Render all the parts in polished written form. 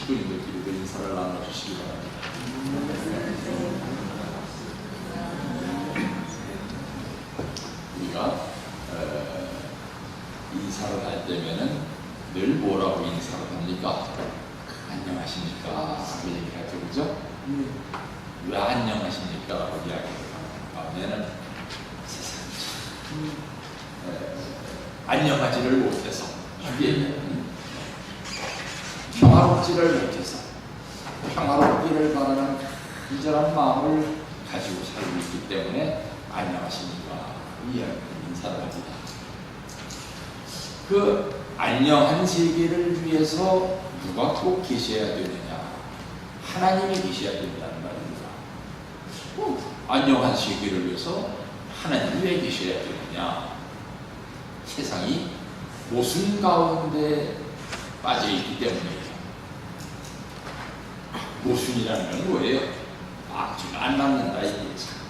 식구님들끼리도 인사를 나눠주시기 바랍니다. 우리가 인사를 할 때면은 늘 뭐라고 인사를 합니까? 안녕하십니까? 그 얘기하죠, 그죠? 왜 안녕하십니까? 라고 이야기를 하면은 세상에 안녕하지를 못해서 평화롭지를 못해서 평화롭기를 바라는 간절한 마음을 가지고 살고 있기 때문에 안녕하십니까? 인사를 합니다. 그 안녕한 세계를 위해서 누가 꼭 계셔야 되느냐? 하나님이 계셔야 된다는 말입니다. 안녕한 세계를 위해서 하나님이 왜 계셔야 되느냐? 세상이 모순 가운데 빠져 있기 때문이에요. 모순이라는 건 뭐예요? 악기가 안 남는다, 이게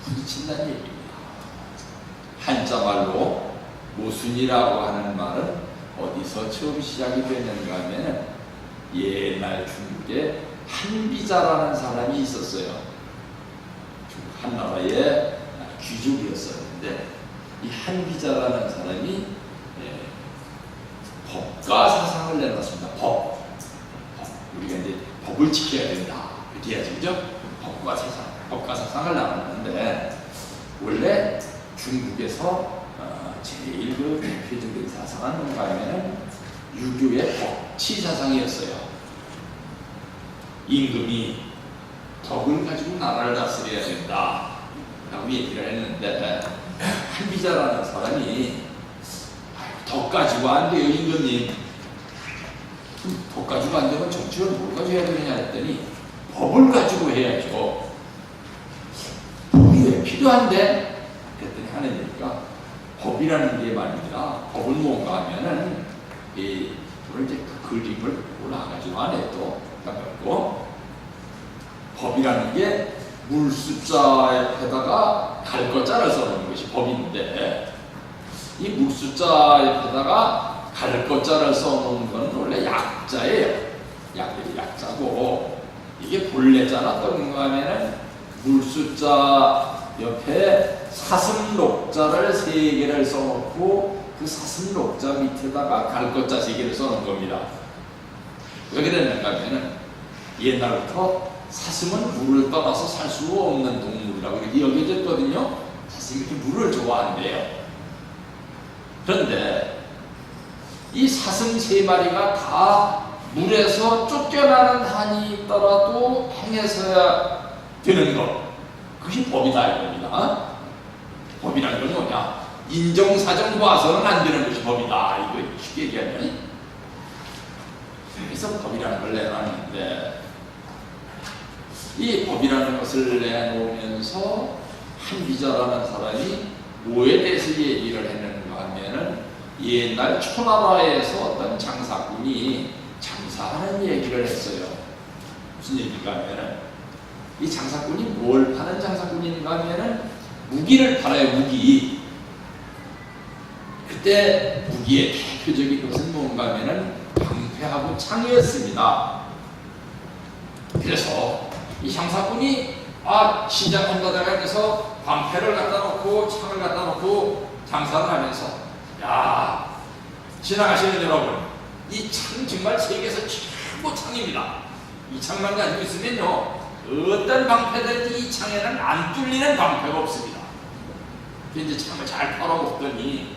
부딪힌다는 얘기입니다. 한자말로 모순이라고 하는 말은 어디서 처음 시작이 됐는가 하면 옛날 중국에 한비자라는 사람이 있었어요. 중국 한나라의 귀족이었었는데 이 한비자라는 사람이 법과 사상을 내놨습니다. 법. 우리가 이제 법을 지켜야 된다. 이렇게 해야지, 그죠? 법과 사상을 나눴는데 원래 중국에서 제일 그 대표적인 사상은 뭔가 하면은 유교의 덕치 사상이었어요. 임금이 덕을 가지고 나라를 다스려야 된다 라고 얘기를 했는데 한비자라는 사람이 덕 가지고 안 돼요, 임금님. 덕 가지고 안 되면 정치를 뭘 가지고 해야 되느냐 했더니 법을 가지고 해야죠. 법이 왜 필요한데? 그랬더니 하는 얘기가 법이라는 게 말입니다. 법은 뭔가 하면은 오늘 이제 그 그림을 올라가지고 안 해도 가볍고 법이라는 게 물숫자에다가 갈 것자를 써놓는 것이 법인데 이 물숫자에다가 갈 것자를 써놓은 건 원래 약자예요. 약자고 이게 본래자나 떠는 거 하면은 물숫자 옆에 사슴록자를 3개를 써놓고 그 사슴록자 밑에다가 갈 것자 3개를 써놓은 겁니다. 왜 그랬는가 하면은 옛날부터 사슴은 물을 떠나서 살 수 없는 동물이라고 이렇게 여겨졌거든요. 사슴이 이렇게 물을 좋아한대요. 그런데 이 사슴 3마리가 다 물에서 쫓겨나는 한이 있더라도 행해서야 되는 것, 그것이 법이다 이겁니다. 법이라는 건 뭐냐? 인정사정 봐서는 안 되는 것이 법이다, 이거 쉽게 얘기하면. 그래서 법이라는 걸 내놨는데 이 법이라는 것을 내놓으면서 한비자라는 사람이 뭐에 대해서 얘기를 했는가 하면은 옛날 초나라에서 어떤 장사꾼이 장사하는 얘기를 했어요. 무슨 얘기인가 하면은 이 장사꾼이 뭘 파는 장사꾼인가 하면은 무기를 팔아요, 무기. 그때 무기의 대표적인 것은 뭔가 하면은 방패하고 창이었습니다. 그래서 이 장사꾼이 시장 한바닥에서 방패를 갖다 놓고 창을 갖다 놓고 장사를 하면서 야, 지나가시는 여러분, 이 창 정말 세계에서 최고 창입니다. 이 창만 가지고 있으면요 어떤 방패든지 이 창에는 안 뚫리는 방패가 없습니다. 이제 창을 잘 팔아먹더니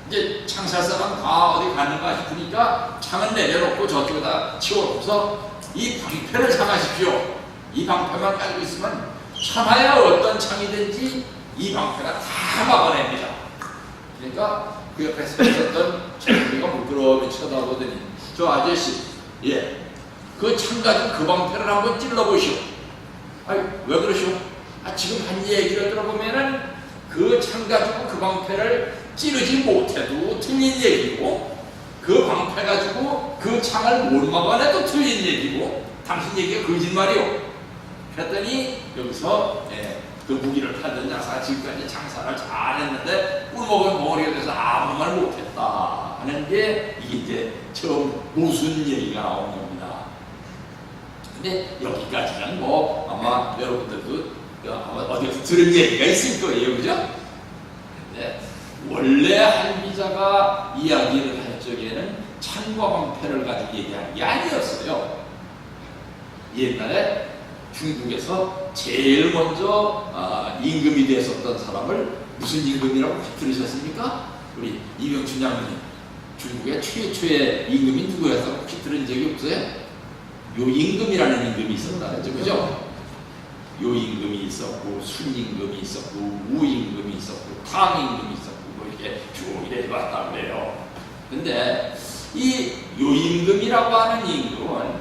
이제 창살 사람 다 어디 갔는가 싶으니까 창을 내려놓고 저쪽에다 치워놓고서 이 방패를 사가십시오. 이 방패만 가지고 있으면 참아야 어떤 창이든지 이 방패가 다 막아냅니다. 그러니까 그 옆에서 있었던 우리가 물끄러미 쳐다보더니 저 아저씨, 그 창 가지고 그 방패를 한번 찔러보시오. 왜 그러시오? 지금 한 얘기를 들어보면은 그 창 가지고 그 방패를 찌르지 못해도 틀린 얘기고 그 방패 가지고 그 창을 못 막아내도 틀린 얘기고 당신 얘기가 거짓말이오. 그랬더니 여기서 그 무기를 팔던 장사가 지금까지 장사를 잘했는데 꿀먹은 덩어리가 돼서 아무 말 못했다 하는 게 이게 이제 처음 모순 얘기가 나온 겁니다. 근데 여기까지는 뭐 아마 여러분들도 아마 어디서 들은 얘기가 있을 거예요, 그죠? 근데 원래 한비자가 이야기를 할 적에는 찬과 방패를 가지고 얘기하는 게 아니었어요. 옛날에 중국에서 제일 먼저 임금이 됐었던 사람을 무슨 임금이라고 들으셨습니까? 우리 이병춘 장로님, 중국의 최초의 임금이 누구였다고 혹시 들은 적이 없어요? 요임금이라는 임금이 있었다 그죠? 요임금이 있었고 순임금이 있었고 우임금이 있었고 탕임금이 있었고 뭐 이렇게 쭉 이래 왔다 그래요. 근데 이 요임금이라고 하는 임금은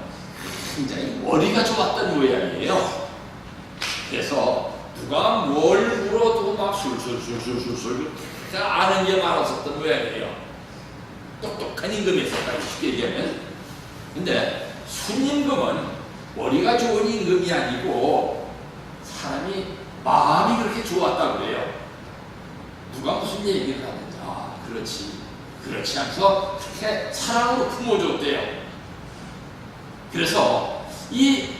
굉장히 머리가 좋았던 모양이에요. 그래서 누가 뭘 물어도 막 술술술술술 아는 게 많았었던 모양이에요. 똑똑한 임금이었었다 쉽게 얘기하면. 근데 순임금은 머리가 좋은 임금이 아니고 사람이 마음이 그렇게 좋았다고 그래요. 누가 무슨 얘기를 하든지 그렇지 하면서 그렇게 사랑으로 품어줬대요. 그래서 이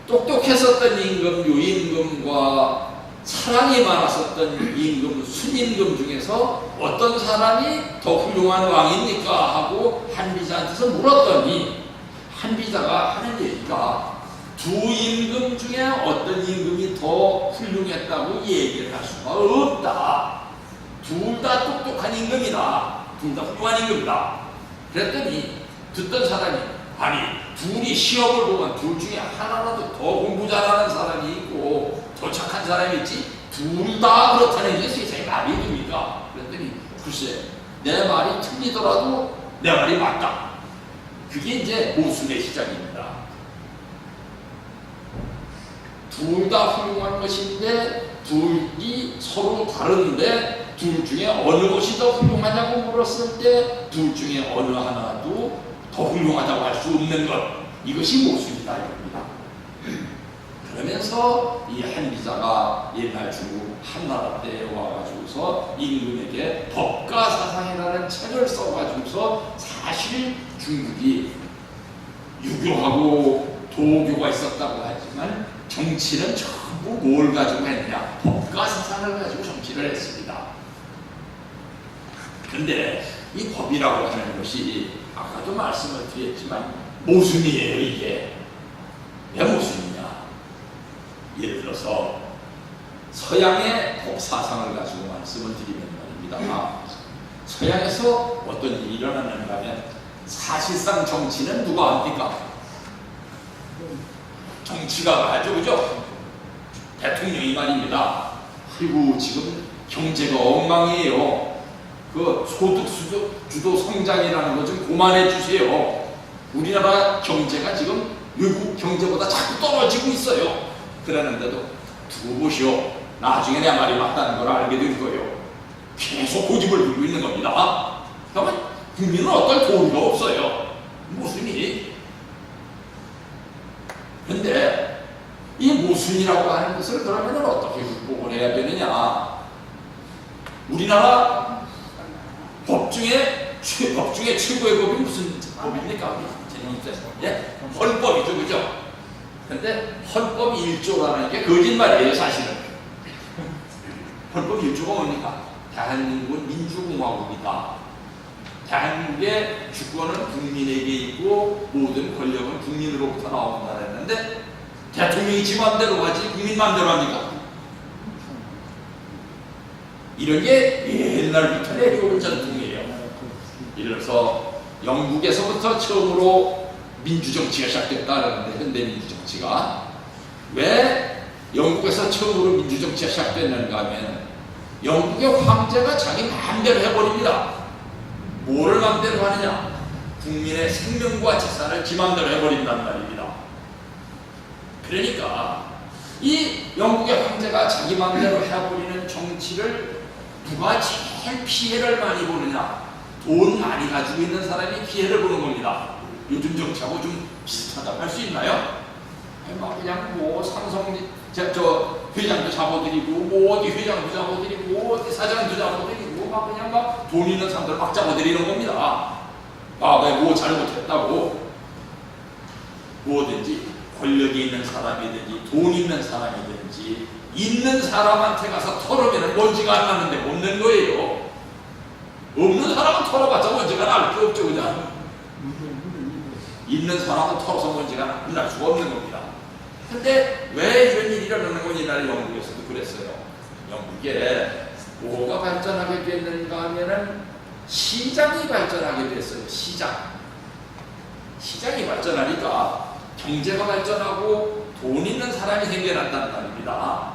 똑똑했었던 임금 요임금과 사랑이 많았었던 임금 순임금 중에서 어떤 사람이 더 훌륭한 왕입니까? 하고 한비자한테서 물었더니 한비자가 하는 얘기가 두 임금 중에 어떤 임금이 더 훌륭했다고 얘기를 할 수가 없다. 둘 다 똑똑한 임금이다. 둘 다 훌륭한 임금이다. 그랬더니 듣던 사람이 아니 둘이 시험을 보면 둘 중에 하나라도 더 공부 잘하는 사람이 있고 더 착한 사람이 있지 둘 다 그렇다는 게 세상에 말이 됩니까? 그랬더니 글쎄 내 말이 틀리더라도 내 말이 맞다. 그게 이제 모순의 시작입니다. 둘 다 훌륭한 것인데 둘이 서로 다른데 둘 중에 어느 것이 더 훌륭하냐고 물었을 때 둘 중에 어느 하나도 더 훌륭하다고 할 수 없는 것, 이것이 모순이다 이겁니다. 그러면서 이 한비자가 옛날 중국 한나라 때에 와가지고서 임금에게 법가사상이라는 책을 써가지고서 사실 중국이 유교하고 도교가 있었다고 하지만 정치는 전부 뭘 가지고 했냐? 법가사상을 가지고 정치를 했습니다. 그런데 이 법이라고 하는 것이 아까도 말씀을 드렸지만 모순이에요. 이게 왜 모순이냐? 예를 들어서 서양의 법사상을 가지고 말씀을 드리면 말입니다. 서양에서 어떤 일이 일어나는가 하면 사실상 정치는 누가 합니까? 정치가 하죠, 그죠? 대통령이 말입니다. 그리고 지금 경제가 엉망이에요. 그 소득 주도 성장이라는 거 좀 그만해 주세요. 우리나라 경제가 지금 외국 경제보다 자꾸 떨어지고 있어요. 그러는데도 두고 보시오. 나중에 내 말이 맞다는 걸 알게 될 거예요. 계속 고집을 부리고 있는 겁니다. 그러면 국민은 어떨 도리가 없어요. 모순이. 근데 이 모순이라고 하는 것을 그러면 어떻게 극복을 해야 되느냐? 우리나라 법 중에 최고의 법이 무슨 법입니까? 예? 헌법이죠, 그죠? 근데 헌법 1조라는 게 거짓말이에요, 사실은. 헌법 1조가 뭡니까? 대한민국은 민주공화국이다. 대한민국의 주권은 국민에게 있고 모든 권력은 국민으로부터 나온다 했는데 대통령이 지 맘대로 하지 국민 맘대로 합니까? 이런 게 옛날부터 내려온 전통이에요. 예를 들어서 영국에서부터 처음으로 민주정치가 시작됐다는데 현대 민주정치가 왜 영국에서 처음으로 민주정치가 시작됐는가 하면 영국의 황제가 자기 마음대로 해버립니다. 뭐를 마음대로 하느냐? 국민의 생명과 재산을 지 마음대로 해버린단 말입니다. 그러니까 이 영국의 황제가 자기 마음대로 해버리는 정치를 누가 제일 피해를 많이 보느냐? 돈 많이 가지고 있는 사람이 피해를 보는 겁니다. 요즘 정치하고 좀 비슷하다고 할 수 있나요? 막 그냥 뭐 삼성 저 회장도 잡아드리고 뭐 어디 회장도 잡아드리고 뭐 어디 사장도 잡아드리고 막 그냥 막 돈 있는 사람들 막 잡아드리는 겁니다. 왜 뭐 잘못했다고 뭐든지 권력이 있는 사람이든지 돈 있는 사람이든지 있는 사람한테 가서 털으면 먼지가 안 나는데 못 낸 거예요. 없는 사람은 털어봤자 먼지가 날 게 없죠, 그냥. 있는 사람은 털어서 먼지가 날 수가 없는 겁니다. 근데 왜 이런 일이 일어나는 건 옛날에 영국에서도 그랬어요. 영국에 뭐가 발전하게 됐는가 하면은 시장이 발전하게 됐어요. 시장이 발전하니까 경제가 발전하고 돈 있는 사람이 생겨났다는 말입니다.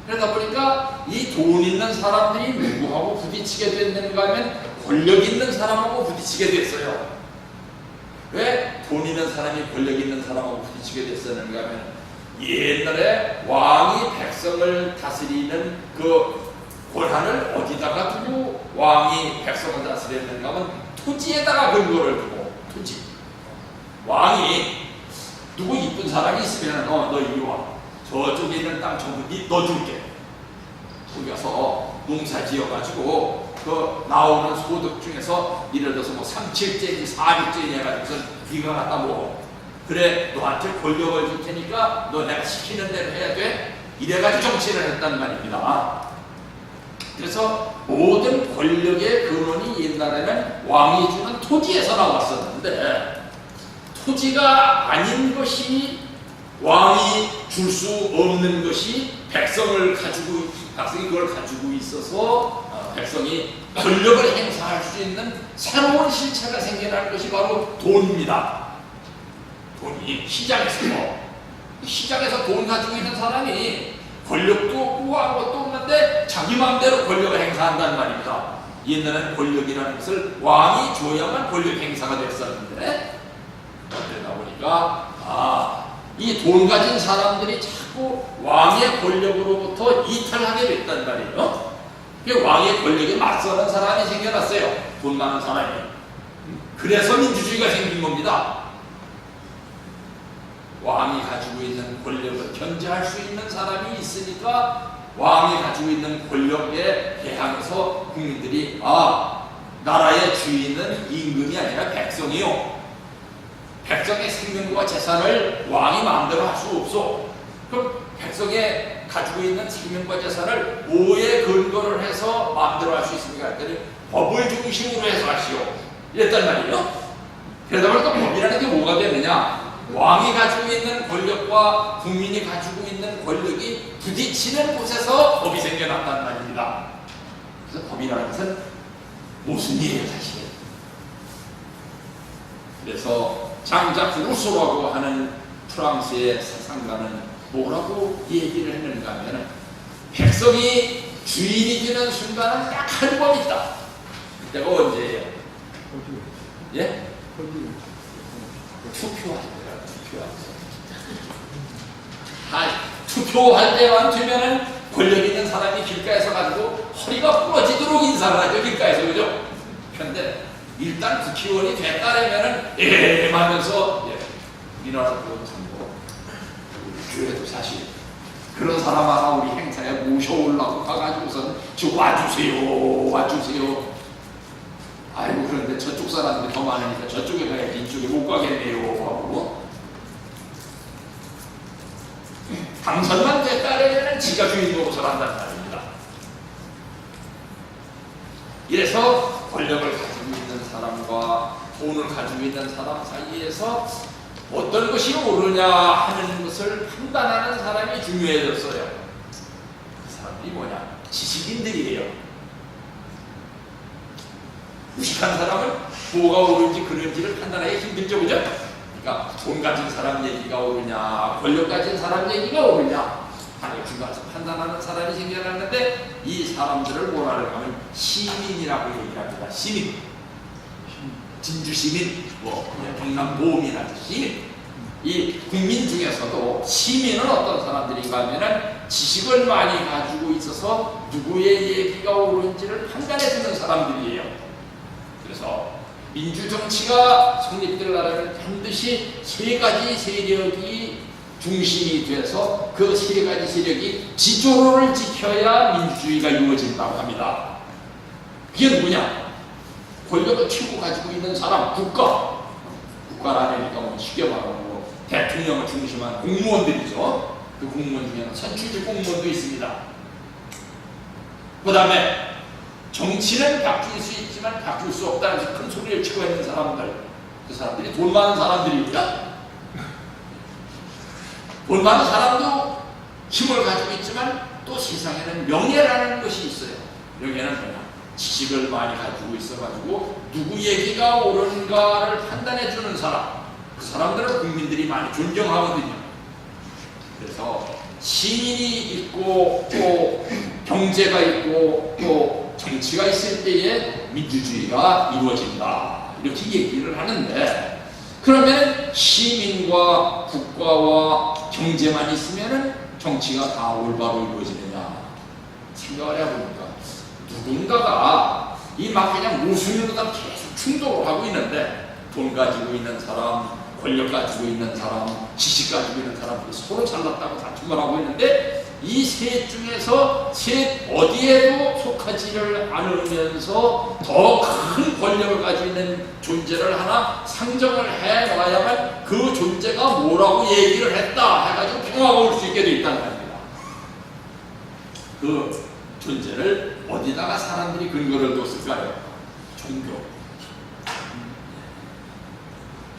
그러다 보니까 이 돈 있는 사람들이 누구하고 부딪히게 됐는가 하면 권력 있는 사람하고 부딪히게 됐어요. 왜 돈 있는 사람이 권력 있는 사람하고 부딪히게 됐었는가 하면 옛날에 왕이 백성을 다스리는 그 권한을 어디다가 두고 왕이 백성을 다스렸는가 하면 토지에다가 근거를 두고, 토지. 왕이 누구 이쁜 사람이 있으면 너 이리 와. 저쪽에 있는 땅 전부 너 줄게. 거기 가서 농사 지어가지고 그 나오는 소득 중에서 예를 들어서 뭐 3,7째니 4,6째니 해가지고서 네가 갖다 먹어. 그래 너한테 권력을 줄 테니까 너 내가 시키는 대로 해야 돼. 이래가지고 정치를 했단 말입니다. 그래서 모든 권력의 근원이 옛날에는 왕이 주는 토지에서 나왔었는데 토지가 아닌 것이 왕이 줄 수 없는 것이 백성이 그걸 가지고 있어서 백성이 권력을 행사할 수 있는 새로운 실체가 생겨날 것이 바로 돈입니다. 돈이 시장에서 돈 가지고 있는 사람이 권력도 없고 아무것도 없는데 자기 마음대로 권력을 행사한다는 말입니다. 옛날에는 권력이라는 것을 왕이 줘야만 권력 행사가 됐었는데 그러다 보니까 이 돈 가진 사람들이 자꾸 왕의 권력으로부터 이탈하게 됐단 말이에요. 왕의 권력에 맞서는 사람이 생겨났어요. 돈 많은 사람이. 그래서 민주주의가 생긴 겁니다. 왕이 가지고 있는 권력을 견제할 수 있는 사람이 있으니까 왕이 가지고 있는 권력에 대항해서 국민들이 나라의 주인은 임금이 아니라 백성이요. 백성의 생명과 재산을 왕이 마음대로 할 수 없어. 그럼 백성의 가지고 있는 생명과 재산을 뭐에 근거를 해서 마음대로 할 수 있습니까? 했더니 법을 중심으로 해서 하시오. 이랬단 말이에요. 그러다 보니까 법이라는 게 뭐가 되느냐? 왕이 가지고 있는 권력과 국민이 가지고 있는 권력이 부딪히는 곳에서 법이 생겨났단 말입니다. 그래서 법이라는 것은 무슨 일이에요, 사실? 그래서 장작 루소라고 하는 프랑스의 사상가는 뭐라고 얘기를 했는가 하면 백성이 주인이 되는 순간은 딱 한 번 있다. 그때가 언제예요? 예? 투표할 때야. 투표할 때만 되면은 권력 있는 사람이 길가에서 가지고 허리가 부러지도록 인사를 하죠, 길가에서. 그죠? 그런데 일단 국회의원이 됐다라면은 하면서 우리나라 그렇고 교회도 사실 그런 사람 하나 우리 행사에 모셔오려고 가가지고선 저 와주세요. 아이고 그런데 저쪽 사람들이 더 많으니까 저쪽에 가야지 이쪽에 못 가겠네요 하고 당선만 됐다라면은 지가 주인 노릇을 한단 말입니다. 이래서 권력을 가지고 있는 사람과 돈을 가지고 있는 사람 사이에서 어떤 것이 옳으냐 하는 것을 판단하는 사람이 중요해졌어요. 그 사람들이 뭐냐? 지식인들이에요. 무식한 사람은 뭐가 옳은지 그른지를 판단하기 힘들죠, 그죠? 그러니까 돈 가진 사람 얘기가 옳으냐, 권력 가진 사람 얘기가 옳으냐 하는 중간에서 판단하는 사람이 생겨났는데 이 사람들을 뭐라 하면 시민이라고 얘기합니다. 시민. 진주 시민, 경남 모민한 시민. 이 국민 중에서도 시민은 어떤 사람들인가 하면은 지식을 많이 가지고 있어서 누구의 얘기가 옳은지를 판단해주는 사람들이에요. 그래서 민주정치가 성립되려면 반드시 세 가지 세력이 중심이 돼서 그 세 가지 세력이 지조를 지켜야 민주주의가 이루어진다고 합니다. 그게 누구냐? 권력을 키우고 가지고 있는 사람, 국가라니까 쉽게 말하고 대통령을 중심한 공무원들이죠. 그 공무원 중에는 선출직 공무원도 있습니다. 그 다음에 정치는 바뀔 수 있지만 바뀔 수 없다는 큰 소리를 치고 있는 사람들, 그 사람들이 돈 많은 사람들입니다. 돈 많은 사람도 힘을 가지고 있지만 또 세상에는 명예라는 것이 있어요. 명예는 뭐냐? 지식을 많이 가지고 있어가지고 누구 얘기가 옳은가를 판단해주는 사람, 그 사람들은 국민들이 많이 존경하거든요. 그래서 시민이 있고 또 경제가 있고 또 정치가 있을 때에 민주주의가 이루어진다, 이렇게 얘기를 하는데, 그러면 시민과 국가와 경제만 있으면 정치가 다 올바로 이루어지느냐 생각을 해보니까 누군가가 이 막 그냥 모순으로다 계속 충돌을 하고 있는데, 돈 가지고 있는 사람, 권력 가지고 있는 사람, 지식 가지고 있는 사람들이 서로 잘났다고 다툼을 하고 있는데, 이 셋 중에서 셋 어디에도 속하지를 않으면서 더 큰 권력을 가지고 있는 존재를 하나 상정을 해놔야만 그 존재가 뭐라고 얘기를 했다 해가지고 평화가 올 수 있게 돼 있다는 겁니다. 그 존재를 어디다가 사람들이 근거를 뒀을까요? 종교.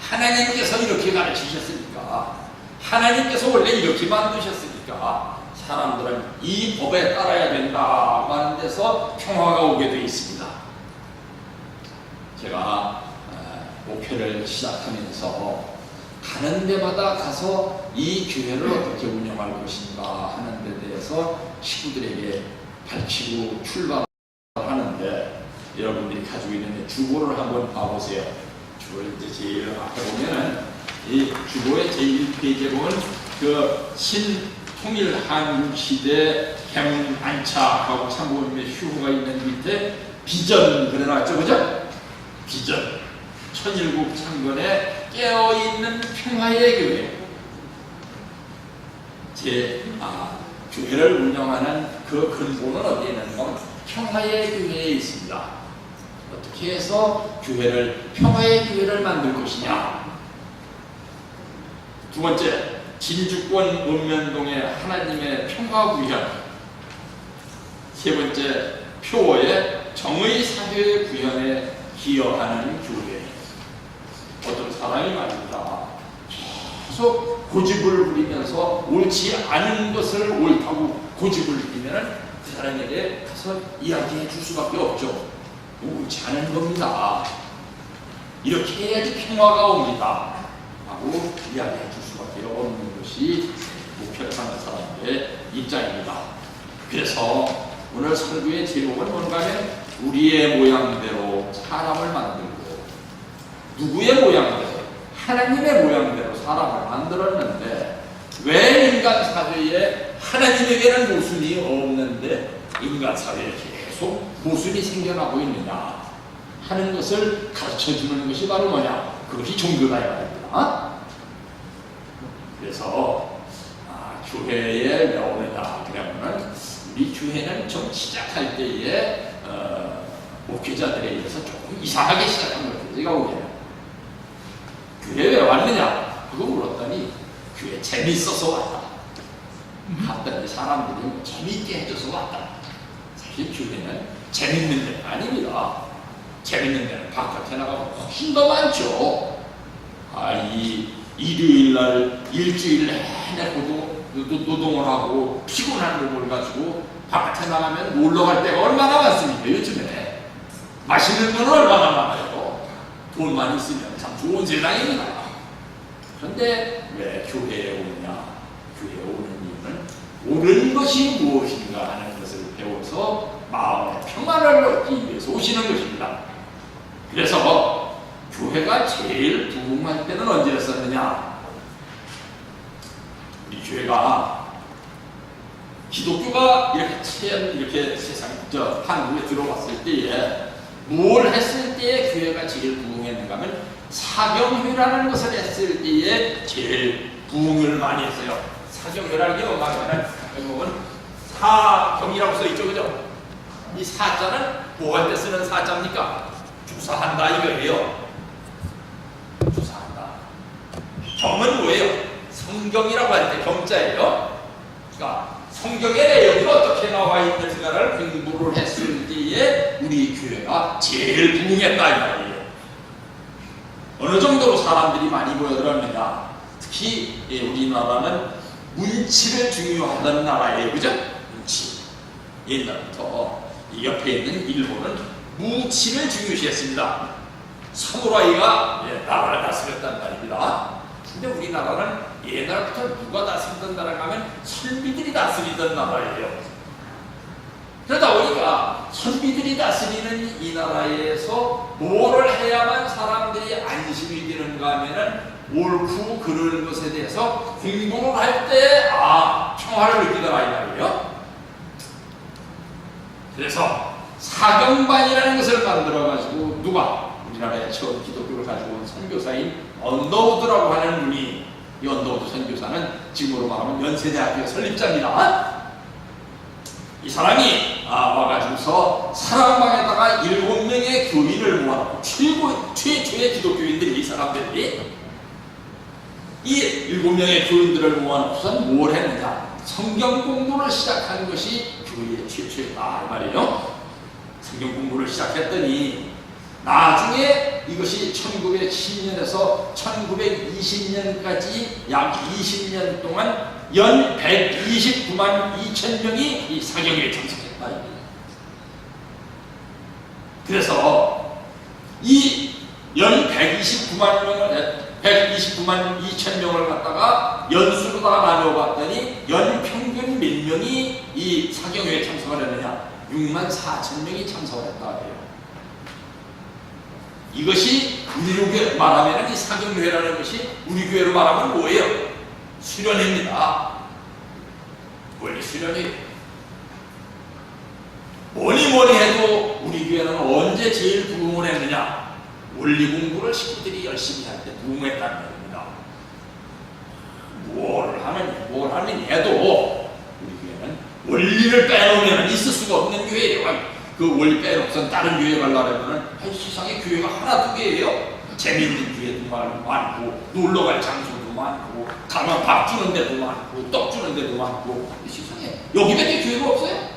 하나님께서 이렇게 가르치셨으니까, 하나님께서 원래 이렇게 만드셨으니까 사람들은 이 법에 따라야 된다고 하는 데서 평화가 오게 되어 있습니다. 제가 목회를 시작하면서 가는 데마다 가서 이 교회를 어떻게 운영할 것인가 하는 데 대해서 식구들에게 밝히고 출발을 하는데, 여러분들이 가지고 있는 주보를 한번 봐보세요. 주보를 이제 제일 앞에 보면은 이 주보의 제1페이지에 보면 그 신통일 한국 시대 개문 안착하고 참고님의 휴호가 있는 밑에 비전 그려놨죠, 그죠? 비전. 천일국 창건에 깨어있는 평화의 교회. 교회를 운영하는 그 근본은 어디에 있는가? 평화의 교회에 있습니다. 어떻게 해서 교회를, 평화의 교회를 만들 것이냐? 두 번째, 진주권 읍면동의 하나님의 평화구현. 세 번째, 표어의 정의사회 구현에 기여하는 교회. 어떤 사람이 말입니다. 계속 고집을 부리면서 옳지 않은 것을 옳다고 고집을 부리면 그 사람에게 가서 이야기해 줄 수밖에 없죠. 옳지 않은 겁니다. 이렇게 해야지 평화가 옵니다. 하고 이야기해 줄 수밖에 없는 것이 목표를 하는 사람들의 입장입니다. 그래서 오늘 설교의 제목은 뭔가 하면 우리의 모양대로 사람을 만들고, 누구의 모양대로? 하나님의 모양대로 사람을 만들었는데, 왜 인간 사회에 하나님에게는 모순이 없는데 인간 사회에 계속 모순이 생겨나고 있느냐 하는 것을 가르쳐주는 것이 바로 뭐냐? 그것이 종교다 이 말입니다. 그래서 교회에 왜 오느냐 그러면은, 우리 교회는 좀 시작할 때에 목회자들에 의해서 조금 이상하게 시작한 것 같아요. 제가 보기에는 교회 왜 왔느냐 그거 물었더니 교회 재밌어서 왔다 하더니, 사람들이 뭐 재밌게 해줘서 왔다. 사실 교회는 재밌는 데가 아닙니다. 재밌는 데는 바깥에 나가면 훨씬 더 많죠. 이 일요일날 일주일 내내 노동을 하고 피곤한 몸을 가지고 바깥에 나가면 놀러 갈 데가 얼마나 많습니까? 요즘에 맛있는 건 얼마나 많아요. 돈만 있으면 참 좋은 세상입니다. 그런데 왜 교회에 오느냐? 교회에 오는 이유는 옳은 것이 무엇인가 하는 것을 배워서 마음의 평안을 얻기 위해서 오시는 것입니다. 그래서 교회가 제일 부흥할 때는 언제였었느냐? 우리 교회가, 기독교가 이렇게 세상 한국에 들어왔을 때에 뭘 했을 때에 교회가 제일 부흥했는가 하면, 사경회라는 것을 했을 때에 제일 부흥을 많이 했어요. 사경회라는 게 뭐냐면, 사경이라고 써있죠, 그죠? 이 사자는 뭐 할 때 쓰는 사자입니까? 주사한다 이거예요. 주사한다. 경은 뭐예요? 성경이라고 할 때 경자예요. 그러니까 성경의 내용이 어떻게 나와 있는가를 공부를 했을 때에 우리 교회가 제일 부흥했다 이 말이에요. 어느 정도로 사람들이 많이 모여들었느냐. 특히 우리나라는 문치를 중요하다는 나라예요. 그죠? 문치. 옛날부터 이 옆에 있는 일본은 무치를 중요시했습니다. 사무라이가 나라를 다스렸단 말입니다. 근데 우리나라는 옛날부터 누가 다스리던 나라가 하면 선비들이 다스리던 나라예요. 그러다 보니까 선비들이 다스리는 이 나라에서 뭐를 해야만 사람들이 안심이 되는가 하면은 옳고 그르는 것에 대해서 공부를 할 때 평화를 느끼더라 이 말이에요. 그래서 사경반이라는 것을 만들어가지고 누가 우리나라에 처음 기독교를 가지고 온 선교사인 언더우드라고 하는 분이, 이 언더우드 선교사는 지금으로 말하면 연세대학교 설립자입니다. 이 사람이 와가지고서 사랑방에다가 7명의 교인을 모아놓고 최초의 기독교인들이, 이 사람들이 이 7명의 교인들을 모아놓고선 뭘 했느냐, 성경 공부를 시작한 것이 교회의 최초였다 이 말이에요. 성경 공부를 시작했더니 나중에 이것이 1910년에서 1920년까지 약 20년 동안 연 129만 2천 명이 이 사경에 참석했다. 그래서 이 연 129만 2천 명을 갖다가 연수로 다 나눠봤더니 연 평균 몇 명이 이 사경회에 참석을 했느냐? 6만 4천 명이 참석을 했다. 이것이 우리 교회 말하면 이 사경회라는 것이 우리 교회로 말하면 뭐예요? 수련회입니다. 원래 수련회. 뭐니 해도 우리 교회는 언제 제일 부흥을 했느냐? 원리 공부를 식구들이 열심히 할 때 부흥했다는 겁니다. 뭘 하면 해도 우리 교회는 원리를 빼놓으면 있을 수가 없는 교회예요. 그 원리 빼놓고선 다른 교회 가려면 세상에 교회가 하나 두 개예요. 재미있는 교회도 많고, 놀러갈 장소도 많고, 가면 밥 주는 데도 많고, 떡 주는 데도 많고. 이 세상에 여기밖에 교회가 없어요?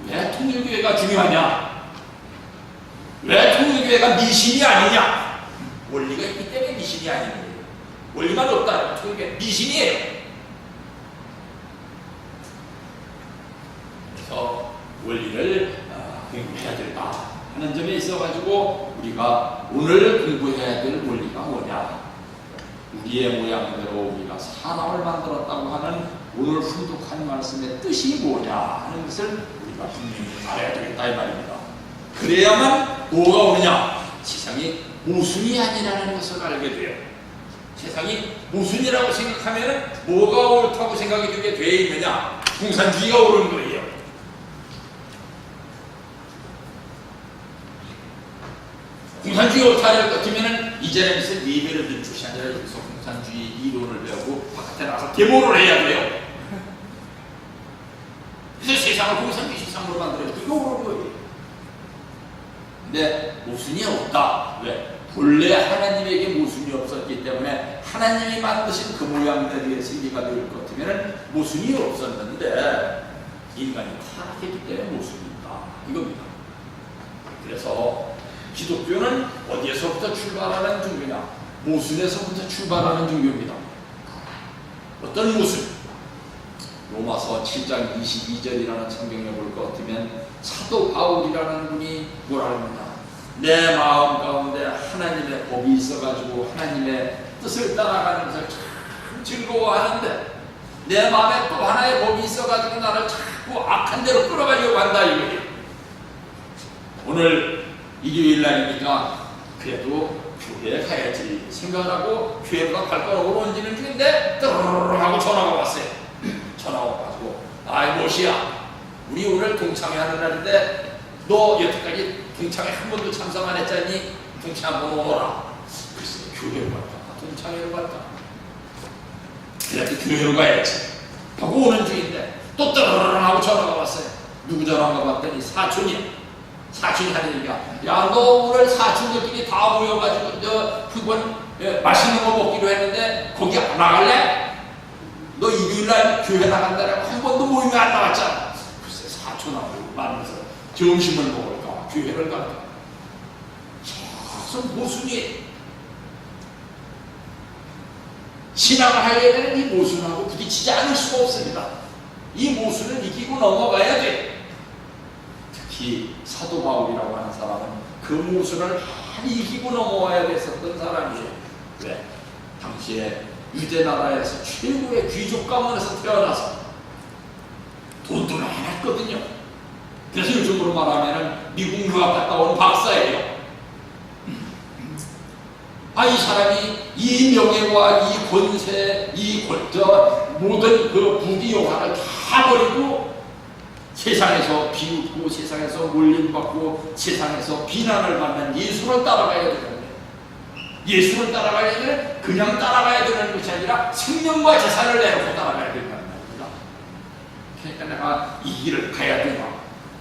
왜 통일교회가 중요하냐? 왜 통일교회가 미신이 아니냐? 원리가 있기 때문에 미신이 아닌 거예요. 원리만 없다면 통일교회 미신이에요. 그래서 원리를 공부해야 된다 하는 점에 있어가지고 우리가 오늘 공부해야 될 원리가 뭐냐? 우리의 모양대로 우리가 사람을 만들었다고 하는 오늘 훈독한 말씀의 뜻이 뭐냐 하는 것을 우리가 분명히 알아야 되겠다 이 말입니다. 그래야만 뭐가 오느냐? 세상이 모순이 아니라는 것을 알게 돼요. 세상이 모순이라고 생각하면 뭐가 옳다고 생각이 되게 돼 있느냐? 공산주의가 옳은 거예요. 공산주의 옳다를 같으면은 이제는 무슨 예배를 듣는 것이 아니라 여기서 공산주의 이론을 배우고 바깥에 나가서 데모를 해야 돼요. 그래서 세상을 공산주의 세상으로 만들어야지. 이거 옳은 거예요. 근데 모순이 없다. 왜? 본래 하나님에게 모순이 없었기 때문에 하나님이 만드신 그 모양대로의 세계가 될 것 같으면 모순이 없었는데 인간이 타락했기 때문에 모순이 있다. 이겁니다. 그래서 기독교는 어디에서부터 출발하는 종교냐? 모순에서부터 출발하는 종교입니다. 어떤 모순? 로마서 7장 22절이라는 성경에 볼 것 같으면 사도 바울이라는 분이 뭐라 합니다. 내 마음 가운데 하나님의 법이 있어가지고 하나님의 뜻을 따라가는 것을 참 즐거워하는데 내 마음에 또 하나의 법이 있어가지고 나를 자꾸 악한 데로 끌어가려고 한다 이거예요. 오늘 일요일 날이니까 그래도 교회에 가야지 생각하고 교회보다 발걸음으로 옮기는 중인데 뜨르르 하고 전화가 왔어요. 전화가 와가지고 아이 모시야 우리 오늘 동창회 하는 날인데 너 여태까지 동창회 한 번도 참석 안 했잖니? 동창회 한번 오너라. 글쎄 교회로 갈까? 동창회로 갈까? 그래도 교회로 가야지 하고 오는 중인데 또 뜨르르 하고 전화가 왔어요. 누구 전화가 왔더니 사촌이야. 사촌이 하는 얘기야. 야, 너 오늘 사촌들끼리 다 모여가지고 저 예, 맛있는 거 먹기로 했는데 거기 안 나갈래? 너 일요일날 교회 나간다라고 한 번도 모임에 안 나갔잖아. 글쎄 사촌하고 만나서 점심을 먹을까 교회를 갈까 계속 모순이 신앙을 하려야 되는 이 모순하고 부딪히지 않을 수가 없습니다. 이 모순을 이기고 넘어가야 돼. 특히 사도 바울이라고 하는 사람은 그 모순을 많이 이기고 넘어와야 됐었던 사람이에요. 왜? 당시에 유대 나라에서 최고의 귀족 가문에서 태어나서 돈도 많았거든요. 그래서 요즘으로 말하면 미국 유학 갔다 온 박사예요. 이 사람이 이 명예와 이 권세, 모든 그 부귀 영화를 다 버리고 세상에서 비웃고 세상에서 몰림받고 세상에서 비난을 받는 예수를 따라가야 되는데, 예수를 따라가야 되는 그냥 따라가야 되는 것이 아니라 생명과 재산을 내놓고 따라가야 된다는 겁니다. 그러니까 내가 이 길을 가야 되나?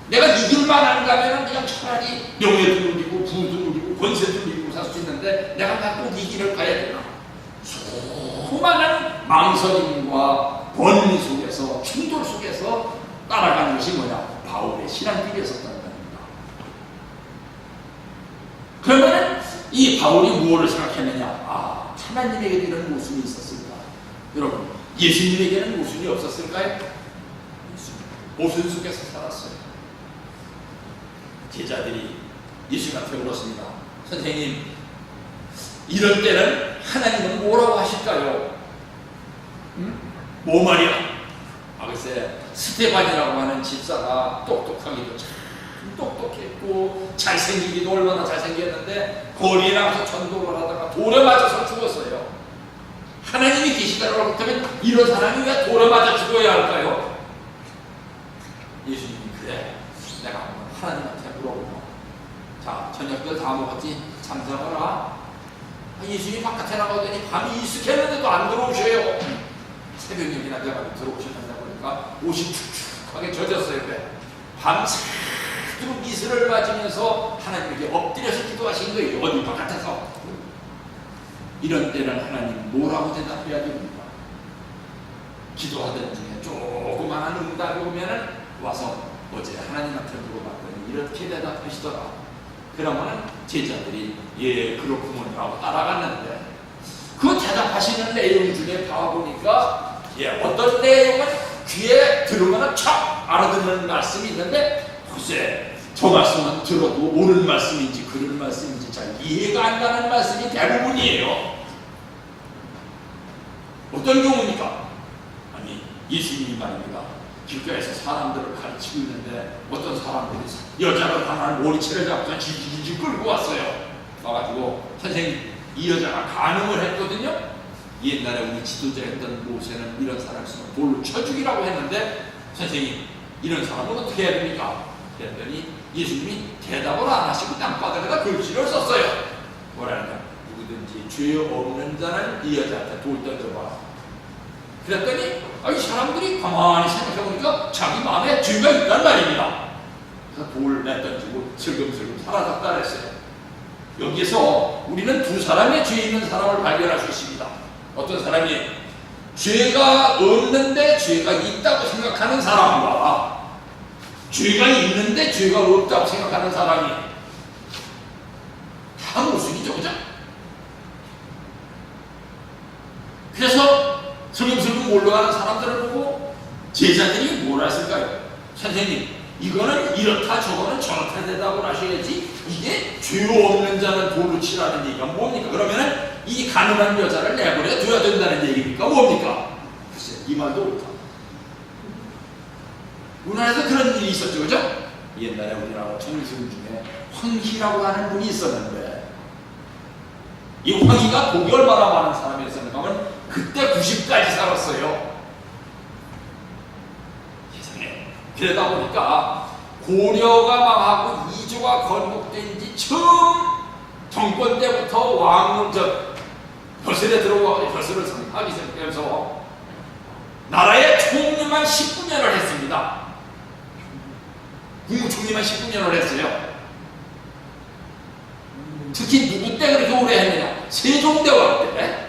내가 이 길만 안 가면 그냥 차라리 명예도 누리고 부도 누리고 권세도 누리고 살 수 있는데 내가 꼭 이 길을 가야 되나? 수많은 망설임과 번리 속에서 충돌 속에서 따라가는 것이 뭐냐? 바울의 신앙길이었었다는 겁니다. 그러면 이 바울이 무엇을 생각했느냐? 하나님에게도 이런 모순이 있었을까? 여러분, 예수님에게는 모순이 없었을까요? 모순 속에서 살았어요. 제자들이 예수님한테 물었습니다. 선생님, 이럴 때는 하나님은 뭐라고 하실까요? 뭐 말이야? 글쎄, 스테반이라고 하는 집사가 똑똑하기도 참 똑똑했고 잘생기기도 얼마나 잘생겼는데 거리에 나가서 전도를 하다가 돌에 맞아서 죽었어요. 하나님이 계시다고 그렇다면 이런 사람이 왜 돌에 맞아 죽어야 할까요? 예수님이 그래, 내가 한번 하나님한테 물어보고, 자, 저녁들 다 먹었지? 잠자거라. 예수님이 바깥에 나가더니 밤이 이슥했는데도 안 들어오셔요. 새벽녘이나 내가 들어오셨는데 보니까 옷이 축축하게 젖었어요. 밤새도록 이슬을 맞으면서 하나님에게 엎드려서 기도하신 거예요. 어디 바깥에서. 이런 때는 하나님 뭐라고 대답해야 됩니까? 기도하던 중에 조그마한 응답이 오면은 와서 어제 하나님한테 물어봤더니 이렇게 대답하시더라. 그러면은 제자들이 예 그렇구먼 하고 따라갔는데, 그 대답하시는 내용 중에 봐보니까 어떤 내용은 귀에 들으면 참 알아듣는 말씀이 있는데, 글쎄 저 말씀은 들어도 옳은 말씀인지 그런 말씀인지 잘 이해가 안 가는 말씀이 대부분이에요. 어떤 경우입니까? 아니, 예수님이 말입니다. 길가에서 사람들을 가르치고 있는데 어떤 사람들이 여자를 하나 머리채를 잡고 질질 끌고 왔어요. 와가지고 선생님, 이 여자가 간음을 했거든요. 옛날에 우리 지도자였던 모세는 이런 사람 있으면 돌로 쳐 죽이라고 했는데, 선생님 이런 사람은 어떻게 해야 됩니까? 그랬더니 예수님이 대답을 안 하시고 땅바닥에다 글씨를 썼어요. 뭐라냐? 누구든지 죄 없는 자는 이 여자한테 돌 던져봐. 그랬더니 이 사람들이 가만히 생각해보니까 자기 마음에 죄가 있단 말입니다. 그래서 돌 내던지고 슬금슬금 사라졌다 그랬어요. 여기에서 우리는 두 사람의 죄 있는 사람을 발견할 수 있습니다. 어떤 사람이 죄가 없는데 죄가 있다고 생각하는 사람과 죄가 있는데 죄가 없다고 생각하는 사람이 다 모순이죠, 그죠? 그래서 슬금슬금 몰려가는 사람들을 보고 제자들이 뭐라 했을까요? 선생님, 이거는 이렇다 저거는 저렇다 대답을 하셔야지, 이게 죄 없는 자는 돌로 치라는 얘기가 뭡니까? 그러면은 이 가늠한 여자를 내버려 둬야 된다는 얘기입니까? 뭡니까? 글쎄, 이 말도 옳다. 우리나라에서 그런 일이 있었죠, 그죠? 옛날에 우리나라 총리승 중에 황희라고 하는 분이 있었는데, 이 황희가 복이 얼마나 많은 사람이었었는가 하면 그때 90까지 살았어요. 세상에. 그러다 보니까 고려가 망하고 이조가 건국된 지 처음 정권 때부터 왕은 벼슬에 들어와 벼슬을 하기 시작하면서 나라의 총리만 19년을 했습니다. 국무총리만 19년을 했어요. 특히 누구 때 그렇게 오래 했느냐? 세종대왕 때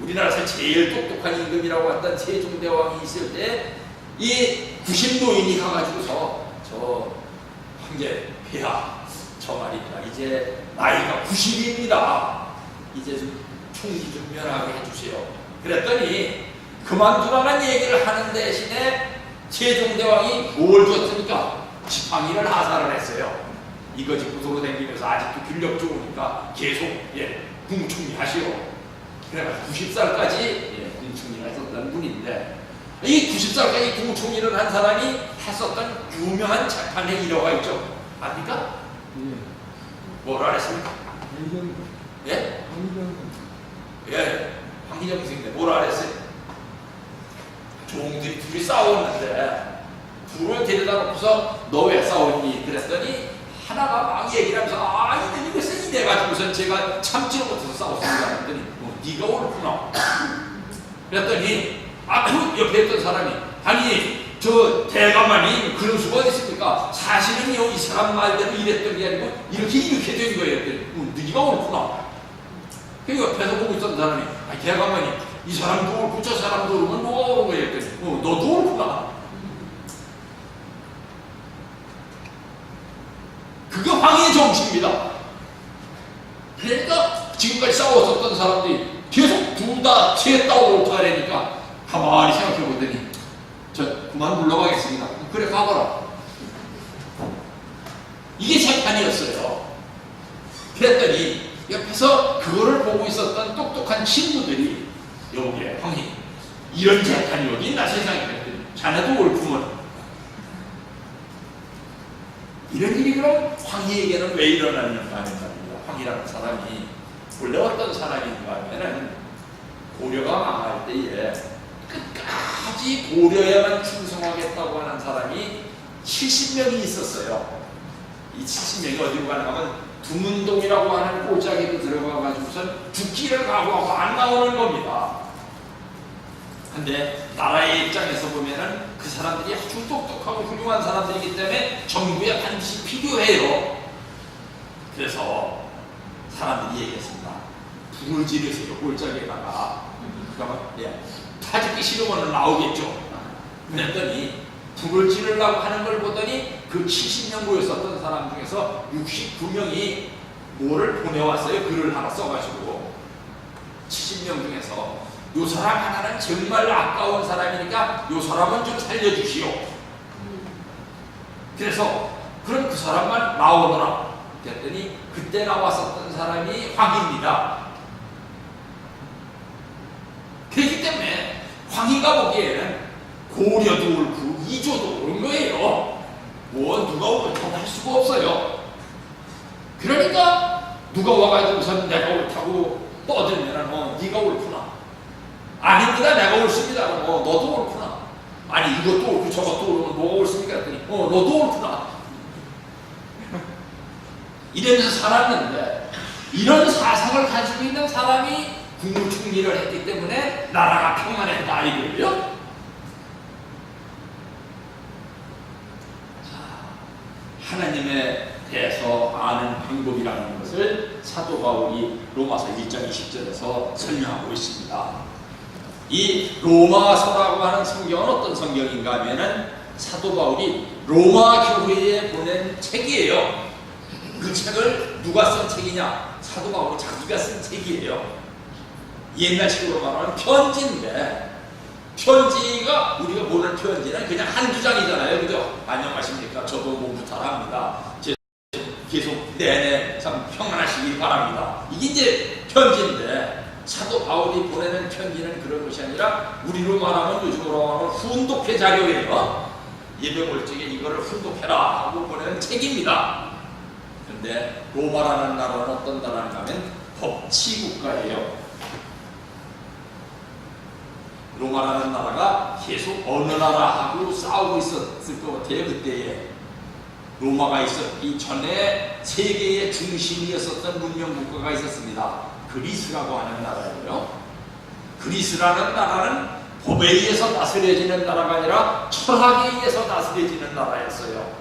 우리나라에서 제일 똑똑한 임금이라고 했던 세종대왕이 있을 때 이 90노인이 가가지고서 저 황제 폐하 저 말입니다. 이제 나이가 90입니다. 이제 좀 총리 좀 면하게 해주세요. 그랬더니 그만두라는 얘기를 하는 대신에 세종대왕이 뭘 줬습니까? 지팡이를 하사를 했어요. 이거 짚고 돌아다니면서 아직도 근력 좋으니까 계속 국무총리 하시오. 그래가지고 90살까지 국무총리를 했었던 분인데 이 90살까지 국무총리를 한 사람이 했었던 유명한 재판의 일화가 있죠. 압니까? 뭐라 그랬습니까? 예? 황희정 선생님 뭐라 그랬어요? 종들이 둘이 싸웠는데 둘을 데려다 놓고서 너 왜 싸웠니? 그랬더니 하나가 막 얘기를 하면서 이놈이 글쎄 이래 가지고선 제가 참지를 못해서 싸웠습니다. 그랬더니 네가 옳구나. 그랬더니 그 옆에 있던 사람이 아니 저 대감만이 그런 수가 어디 있습니까? 사실은요 이 사람 말대로 이랬던 게 아니고 이렇게 된 거예요. 그랬더니 네가 옳구나. 그 옆에서 보고 있던 사람이 대감만이 이 사람도 옳고 저 사람도 옳으면 뭐가 옳은 거예요? 그랬더니 너도 옳구나. 그게 황희의 정치입니다. 그러니까 지금까지 싸웠었던 사람들이 계속 둘 다 셋다 옳다 그러니까 가만히 생각해 보더니 저 그만 물러가겠습니다. 그래 가거라. 이게 재판이었어요. 그랬더니 옆에서 그거를 보고 있었던 똑똑한 친구들이 여기에 황희 이런 재판이 여기 있나 세상에. 그랬더니 자네도 옳구먼. 이런 일이 그럼 황희에게는 왜 일어나는가 하는 말입니다. 황희라는 사람이 원래 어떤 사람인가 하면은 고려가 망할 때에 끝까지 고려에만 충성하겠다고 하는 사람이 70명이 있었어요. 이 70명이 어디로 가는가 하면 두문동이라고 하는 골짜기로 들어가가지고선 죽기를 각오하고 안 나오는 겁니다. 근데 나라의 입장에서 보면은 그 사람들이 아주 똑똑하고 훌륭한 사람들이기 때문에 정부에 반드시 필요해요. 그래서 사람들이 얘기했습니다. 불을 지르세요. 골짜기에다가. 그러면 타죽기 싫으면 나오겠죠. 그랬더니 불을 지르려고 하는 걸 보더니 그 70명 모였었던 사람 중에서 69명이 뭐를 보내왔어요. 글을 하나 써가지고 70명 중에서 요 사람 하나는 정말 아까운 사람이니까 요 사람은 좀 살려주시오. 그래서 그럼 그 사람만 나오너라. 그랬더니 그때 나왔었던 사람이 황희입니다. 그렇기 때문에 황희가 보기에는 고려도 옳고 이조도 옳은 거예요. 뭐 누가 옳다고 할 수가 없어요. 그러니까 누가 와가지고선 내가 옳다고 떠들면 네가 옳구나. 아닙니다. 내가 옳습니다. 너도 옳구나. 아니 이것도 옳고 저것도 옳으면 뭐가 옳습니까? 그랬더니 너도 옳구나. 이러면서 살았는데 이런 사상을 가지고 있는 사람이 국무총리를 했기 때문에 나라가 평안했다 이거예요. 하나님에 대해서 아는 방법이라는 것을 사도 바울이 로마서 1장 20절에서 설명하고 있습니다. 이 로마서라고 하는 성경은 어떤 성경인가 하면은 사도 바울이 로마 교회에 보낸 책이에요. 그 책을 누가 쓴 책이냐? 사도 바울이 자기가 쓴 책이에요. 옛날식으로 말하면 편지인데, 편지가 우리가 보는 편지는 그냥 한두 장이잖아요. 그죠? 안녕하십니까? 저도 몸부터 합니다. 계속 내내 참 평안하시기 바랍니다. 이게 이제 편지인데, 사도 바울이 보내는 편지는 그런 것이 아니라 우리로 말하면 요즘으로 말하면 훈독회 자료예요. 예배 올 적에 이거를 훈독해라 하고 보내는 책입니다. 그런데 로마라는 나라는 어떤 나라인가 하면 법치국가예요. 로마라는 나라가 계속 어느 나라하고 싸우고 있었을 것 같아요. 그때에 로마가 있었기 전에 세계의 중심이었었던 문명 국가가 있었습니다. 그리스라고 하는 나라예요. 그리스라는 나라는 법에 의해서 다스려지는 나라가 아니라 철학에 의해서 다스려지는 나라였어요.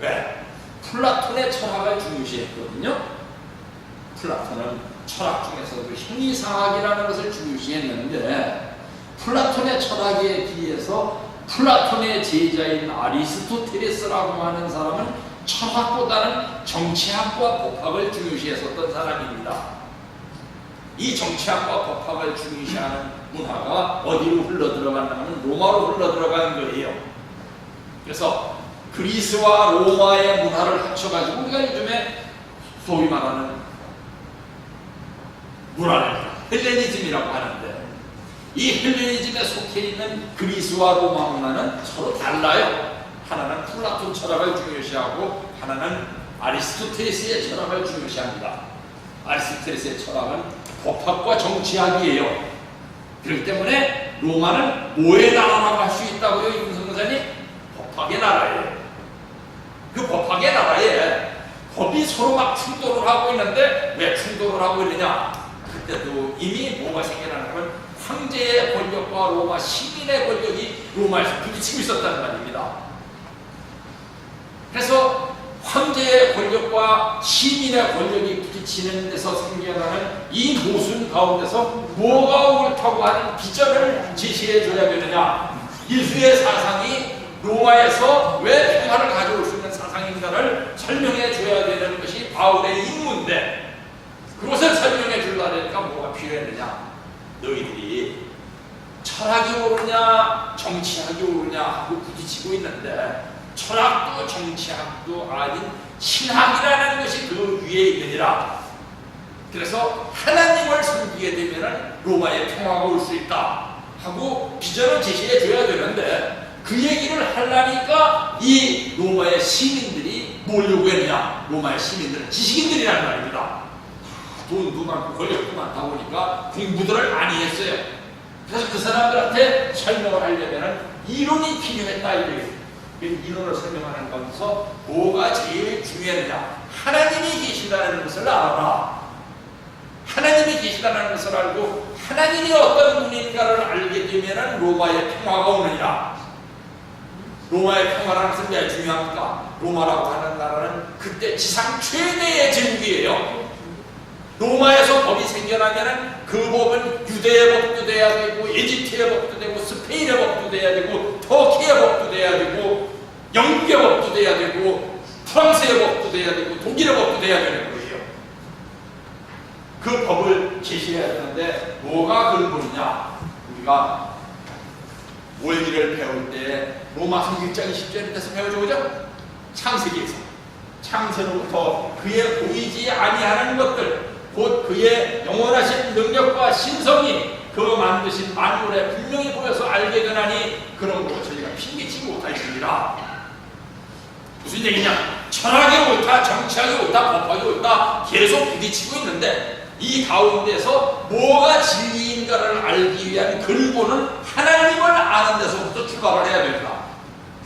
왜? 플라톤의 철학을 중시했거든요. 플라톤은 철학 중에서도 형이상학이라는 것을 중시했는데 플라톤의 철학에 비해서 플라톤의 제자인 아리스토텔레스라고 하는 사람은 철학보다는 정치학과 법학을 중시했었던 사람입니다. 이 정치학과 법학을 중시하는 문화가 어디로 흘러들어갔냐면 로마로 흘러들어간 거예요. 그래서 그리스와 로마의 문화를 합쳐가지고 우리가 요즘에 소위 말하는 문화를 헬레니즘이라고 하는데, 이 헬레니즘에 속해 있는 그리스와 로마 문화는 서로 달라요. 하나는 플라톤 철학을 중요시하고 하나는 아리스토텔레스의 철학을 중요시합니다. 아리스토텔레스의 철학은 법학과 정치학이에요. 그렇기 때문에 로마는 뭐의 나라라고 할 수 있다고요, 이문성 목사님? 법학의 나라예요. 그 법학의 나라에 법이 서로 막 충돌을 하고 있는데 왜 충돌을 하고 있느냐? 그때도 이미 뭐가 생겨나냐면 황제의 권력과 로마 시민의 권력이 로마에서 부딪히고 있었다는 말입니다. 그래서 황제의 권력과 시민의 권력이 부딪히는 데서 생겨나는 이 모순 가운데서 뭐가 옳다고 하는 비전을 제시해 줘야 되느냐. 예수의 사상이 로마에서 왜 평화를 가져올 수 있는 사상인가를 설명해 줘야 되는 것이 바울의 임무인데, 그것을 설명해 주려니까 뭐가 필요했느냐. 너희들이 철학이 옳으냐 정치학이 옳으냐 하고 부딪히고 있는데, 철학도 정치학도 아닌 신학이라는 것이 그 위에 있느니라. 그래서 하나님을 섬기게 되면 로마의 평화가 올 수 있다 하고 비전을 제시해 줘야 되는데, 그 얘기를 하려니까 이 로마의 시민들이 뭘 요구했느냐. 로마의 시민들은 지식인들이라는 말입니다. 돈도 많고 권력도 많다 보니까 공부들을 많이 했어요. 그래서 그 사람들한테 설명을 하려면 이론이 필요했다 이거예요. 이론을 설명하는 가운데서 뭐가 제일 중요했느냐. 하나님이 계신다는 것을 알아라. 하나님이 계시다는 것을 알고 하나님이 어떤 분인가를 알게 되면 로마의 평화가 오느니라. 로마의 평화라는 것은 왜 중요합니까? 로마라고 하는 나라는 그때 지상 최대의 제국이에요. 로마에서 법이 생겨나면 그 법은 유대의 법도 돼야 되고 이집트의 법도 되고 스페인의 법도 돼야 되고 터키의 법도 돼야 되고 영국의 법도 돼야 되고 프랑스의 법도 돼야 되고 독일의 법도 돼야 되는 거예요. 그 법을 제시해야 되는데 뭐가 근본이냐. 우리가 원리를 배울 때 로마서 1장 20절에서 배우죠, 그죠? 창세기에서 창세로부터 그의 보이지 아니하는 것들 곧 그의 영원하신 능력과 신성이 그 만드신 만물에 분명히 보여서 알게 되나니 그런 거 저희가 핑계치지 못할지니라. 무슨 얘기냐? 철학이 옳다, 정치학이 옳다, 법학이 옳다 계속 부딪히고 있는데 이 가운데서 뭐가 진리인가를 알기 위한 근본은 하나님을 아는 데서부터 출발을 해야 된다.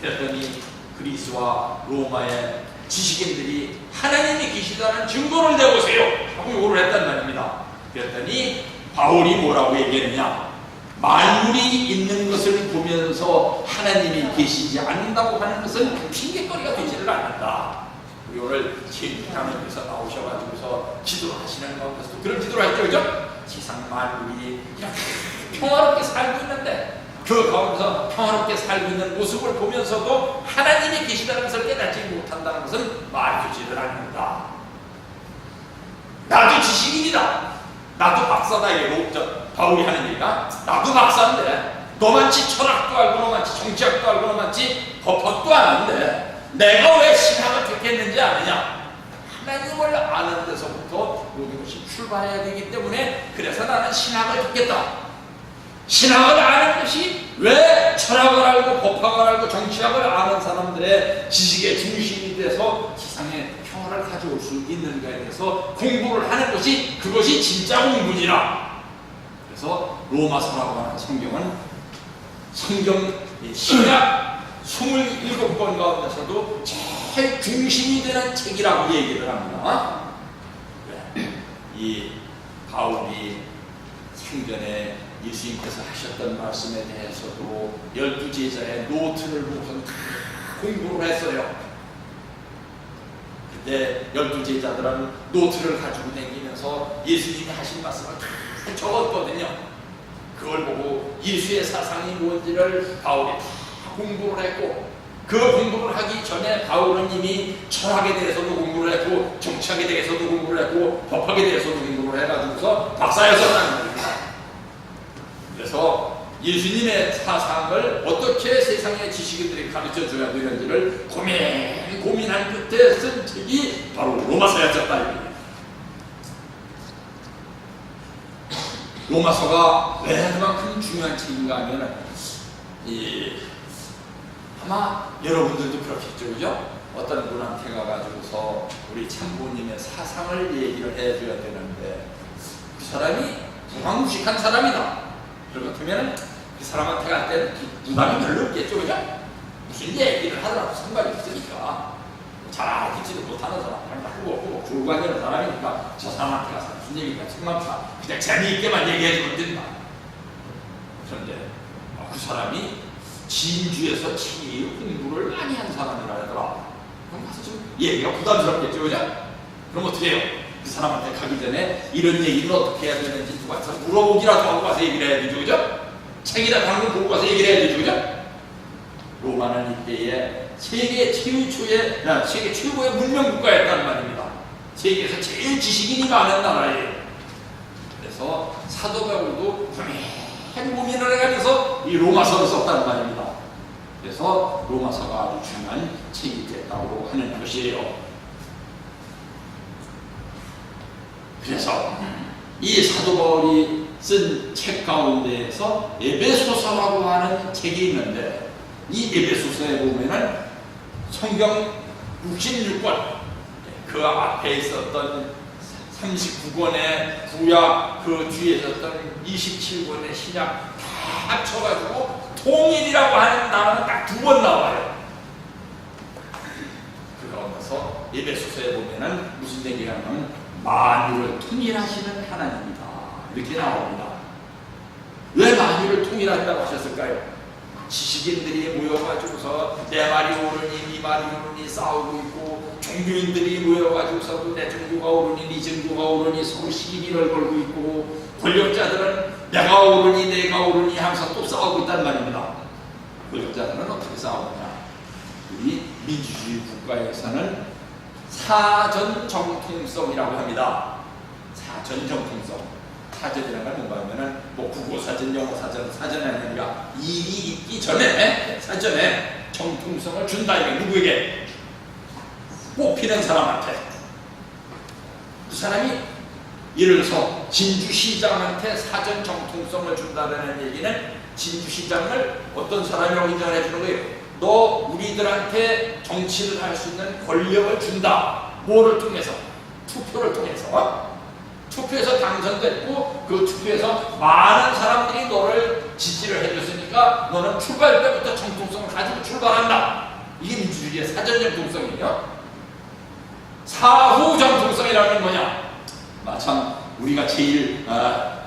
그랬더니 그리스와 로마의 지식인들이 하나님이 계시다는 증거를 내보세요 하고 요구를 했단 말입니다. 그랬더니 바울이 뭐라고 얘기했느냐. 만물이 있는 것을 보면서 하나님이 계시지 않는다고 하는 것은 핑계거리가 되지를 않는다. 우리 오늘 제일하나님께서 나오셔가지고서 기도를 하시는 가운데서도 그런 기도를 했죠, 그죠? 세상 만물이 이렇게 평화롭게 살고 있는데 그 가운데서 평화롭게 살고 있는 모습을 보면서도 하나님이 계시다는 것을 깨닫지 못한다는 것은 말이 되지를 않는다. 나도 지식인이다. 나도 박사다. 이게 바울이 하는 얘기가 나도 박사인데 너만치 철학도 알고 너만치 정치학도 알고 너만치 법학도 아는데 내가 왜 신학을 택했는지 아느냐. 하나님을 아는 데서부터 모든 것이 출발해야 되기 때문에 그래서 나는 신학을 택했다. 신학을 아는 것이 왜 철학을 알고 법학을 알고 정치학을 아는 사람들의 지식의 중심이 돼서 세상에 평화를 가져올 수 있는가에 대해서 공부를 하는 것이 그것이 진짜 공부니라. 그래서 로마서라고 하는 성경은 성경 신약 27권 가운데서도 제일 중심이 되는 책이라고 얘기를 합니다. 이 바울이 생전에 예수님께서 하셨던 말씀에 대해서도 12제자의 노트를 보고서 다 공부를 했어요. 그때 12제자들은 노트를 가지고 다니면서 예수님이 하신 말씀을 다 적었거든요. 그걸 보고 예수의 사상이 뭔지를 바울이 다 공부를 했고, 그 공부를 하기 전에 바울은 이미 철학에 대해서도 공부를 했고, 정치학에 대해서도 공부를 했고, 법학에 대해서도 공부를 해가지고서 박사였었다는 겁니다. 그래서 예수님의 사상을 어떻게 세상의 지식인들이 가르쳐줘야 되는지를 고민한 끝에 쓴 책이 바로 로마서였었다. 로마서가 왜 그만큼 중요한 책인가 하면, 아마 여러분들도 그렇겠죠, 그죠? 어떤 분한테 가가지고서 우리 참부님의 사상을 얘기를 해줘야 되는데, 그 사람이 무방무식한 사람이다. 그렇다면 그 사람한테 갈 때는 부담이 별로 없겠죠, 그죠? 무슨 얘기를 하더라도 상관이 없으니까. 잘 알아듣지도 못하는 사람, 하고 졸고 앉는 사람이니까 저 사람한테 가서 무슨 얘기가 상관없다. 그냥 재미있게만 얘기해주면 된다. 그런데 그 사람이 진주에서 제일 공부를 많이 한 사람이라 하더라. 그럼 가서 좀 얘기가 부담스럽겠죠, 그죠? 그럼 어떻게 해요? 그 사람한테 가기 전에 이런 얘기를 어떻게 해야 되는지 누가 가서 물어보기라도 하고 가서 얘기를 해야 되죠, 그죠? 책이나 방금 보고 가서 얘기를 해야 되죠, 그죠? 로마는 이때에 세계 최고의 문명국가였단 말입니다. 세계에서 제일 지식인이 많은 나라예요. 그래서 사도 바울도 고민을 해가면서 이 로마서를 썼단 말입니다. 그래서 로마서가 아주 중요한 책이 됐다고 하는 것이에요. 그래서 이 사도 바울이 쓴 책 가운데에서 에베소서라고 하는 책이 있는데, 이 에베소서에 보면은 성경 66권, 그 앞에 있었던 39권의 구약, 그 뒤에 있었던 27권의 신약 다 합쳐가지고 통일이라고 하는 단어는 딱 2번 나와요. 그러면서 에베소서에 보면은 무슨 얘기가 나오면 만유를 통일하시는 하나님이다, 이렇게 나옵니다. 왜 만유를 통일한다고 하셨을까요? 지식인들이 모여가지고서 내 말이 옳으니 네 말이 옳으니 싸우고 있고, 종교인들이 모여가지고서 내 종교가 옳으니 네 종교가 옳으니 서로 시비를 걸고 있고, 권력자들은 내가 옳으니 내가 옳으니 하면서 또 싸우고 있단 말입니다. 권력자들은 어떻게 싸우느냐? 우리 민주주의 국가에서는 사전정통성이라고 합니다. 사전정통성. 사전이라는 건 뭔가 하면은 국어사전, 영어사전, 사전이 아니라 일이 있기 전에 사전에 정통성을 준다. 이게 누구에게? 뽑히는 사람한테. 그 사람이 예를 들어서 진주시장한테 사전 정통성을 준다는 얘기는 진주시장을 어떤 사람이라고 인정해 주는 거예요. 너 우리들한테 정치를 할 수 있는 권력을 준다. 뭐를 통해서? 투표를 통해서. 투표에서 당선됐고, 그 투표에서 많은 사람들이 너를 지지를 해줬으니까 너는 출발 때부터 정통성을 가지고 출발한다. 이게 민주주의의 사전 정통성이에요. 사후 정통성이라는 건 뭐냐? 참 우리가 제일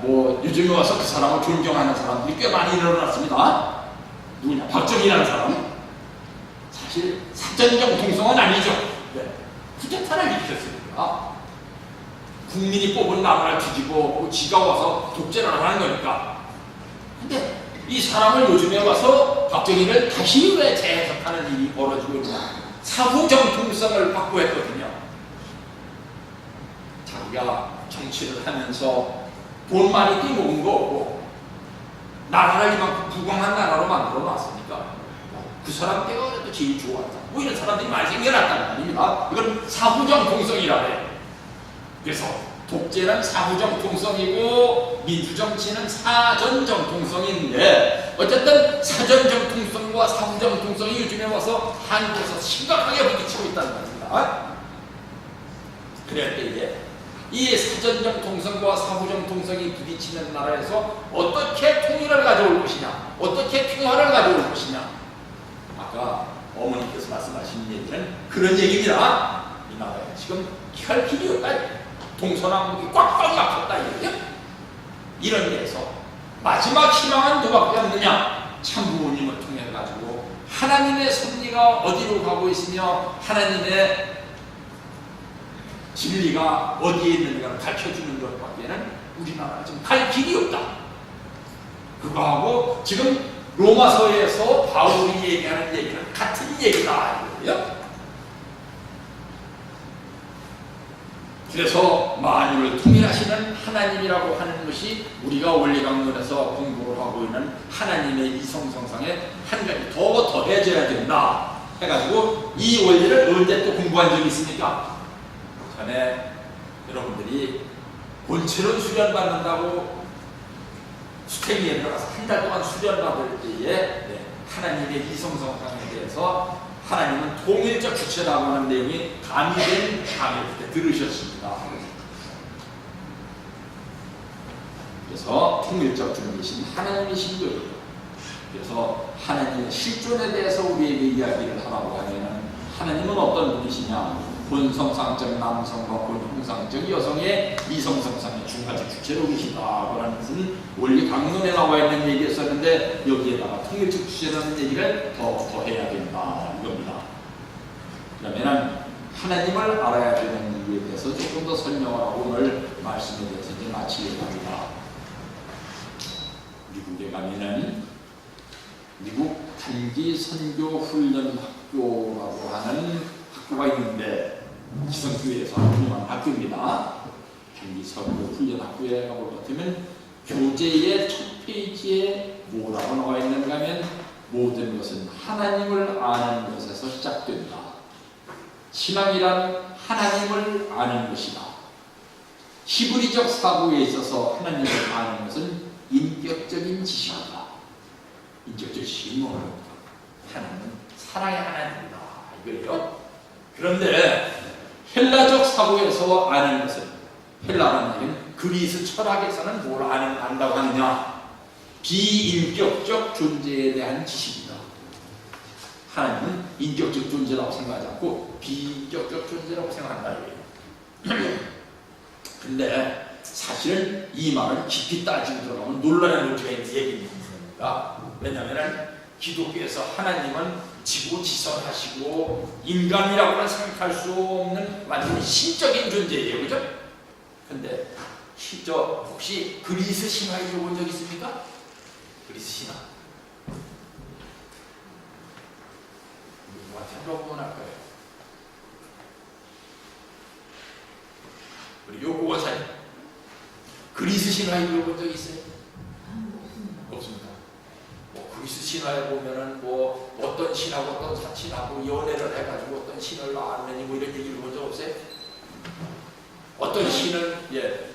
요즘에 와서 그 사람을 존경하는 사람들이 꽤 많이 일어났습니다. 누구냐? 박정희라는 사람. 사실 사전 정통성은 아니죠. 네. 쿠데타를 일으켰습니다. 국민이 뽑은 나라를 뒤집어 지가 와서 독재를 하는 거니까. 근데 이 사람을 요즘에 와서 박정희를 다시 왜 재해석하는 일이 벌어지고 있냐? 사후 정통성을 확보했거든요. 자기가 정치를 하면서 돈 많이 떼먹은 거 없고, 나라를 이만큼 부강한 나라로 만들어 놨으니까 그 사람 때가 그래도 제일 좋았다. 뭐 이런 사람들이 많이 생겨났다는 말입니다. 이건 사후 정통성이라 해요. 그래서 독재는 사후정통성이고 민주정치는 사전정통성인데, 어쨌든 사전정통성과 사후정통성이 요즘에 와서 한국에서 심각하게 부딪히고 있다는 말입니다. 그럴 때에 이 사전정통성과 사후정통성이 부딪히는 나라에서 어떻게 통일을 가져올 것이냐, 어떻게 평화를 가져올 것이냐. 아까 어머니께서 말씀하신 얘기는 그런 얘기입니다. 이 나라에 지금 혈길이 없다. 동서남북이 꽉꽉 막혔다 이거죠. 이런 데에서 마지막 희망은 누구밖에 없느냐? 참부모님을 통해 가지고 하나님의 섭리가 어디로 가고 있으며 하나님의 진리가 어디에 있는가를 가르쳐주는 것밖에는 우리나라가 지금 갈 길이 없다. 그거하고 지금 로마서에서 바울이 얘기하는 얘기는 같은 얘기다 이거예요. 그래서 만유를 통일하시는 하나님이라고 하는 것이 우리가 원리강론에서 공부를 하고 있는 하나님의 이성성상에 한 가지 더 더해져야 된다 해가지고 이 원리를 언제 또 공부한 적이 있습니까? 전에 여러분들이 본체론 수련받는다고 수탱이에 들어가서 한 달 동안 수련받을 때에 하나님의 이성성상에 대해서 하나님은 통일적 주체라고 하는 내용이 가미된 강의 때 들으셨습니다. 그래서 통일적 주님이신 하나님이신 거예요. 그래서 하나님의 실존에 대해서 우리에게 이야기를 하라고 하면 하나님은 어떤 분이시냐? 본성상적 남성과 본형상적 여성의 이성성상의 중간적 주체로 계시다고 하는 것은 원리 강론에 나와 있는 얘기였었는데 여기에다가 통일적 주체라는 얘기를 더해야 된다 이겁니다. 그러면 하나님을 알아야 되는 이유에 대해서 조금 더 설명을 하고 오늘 말씀에 대해서 이제 마치려고 합니다. 미국에 가면은 미국 단기 선교 훈련 학교라고 하는 학교가 있는데 기성교회에서 운영하는 학교입니다. 단기 선교 훈련 학교에 가볼 것 같으면 교재의 첫 페이지에 뭐라고 나와 있는가 하면 모든 것은 하나님을 아는 것에서 시작된다. 신앙이란 하나님을 아는 것이다. 히브리적 사고에 있어서 하나님을 아는 것은 인격적인 지식이다. 인격적 지식이 뭐입니까? 하나님은 사랑의 하나님이다. 이거예요. 그런데 헬라적 사고에서 아는 것은 헬라라는 얘기는 그리스 철학에서는 뭘 안다고 하느냐? 비인격적 존재에 대한 지식이다. 하나님은 인격적 존재라고 생각하지 않고 비인격적 존재라고 생각한다. 근데 사실은 이 말을 깊이 따지고 들어가면 논란의 문제가 있는 얘기입니다. 왜냐하면 기독교에서 하나님은 지고지선하시고 인간이라고는 생각할 수 없는 완전히 신적인 존재예요. 그죠? 근데 혹시 그리스 신화 읽어본 적 있습니까? 그리스 신화 누구한테 물어보면 할까요? 우리 요고 원사님 그리스 신화 읽어본 적 있어요? 없습니다. 그리스 신화에 보면은 뭐 어떤 신하고 어떤 사신하고 연애를 해가지고 어떤 신을 낳았느니 뭐 이런 얘기를 본 적 없어요? 어떤 신은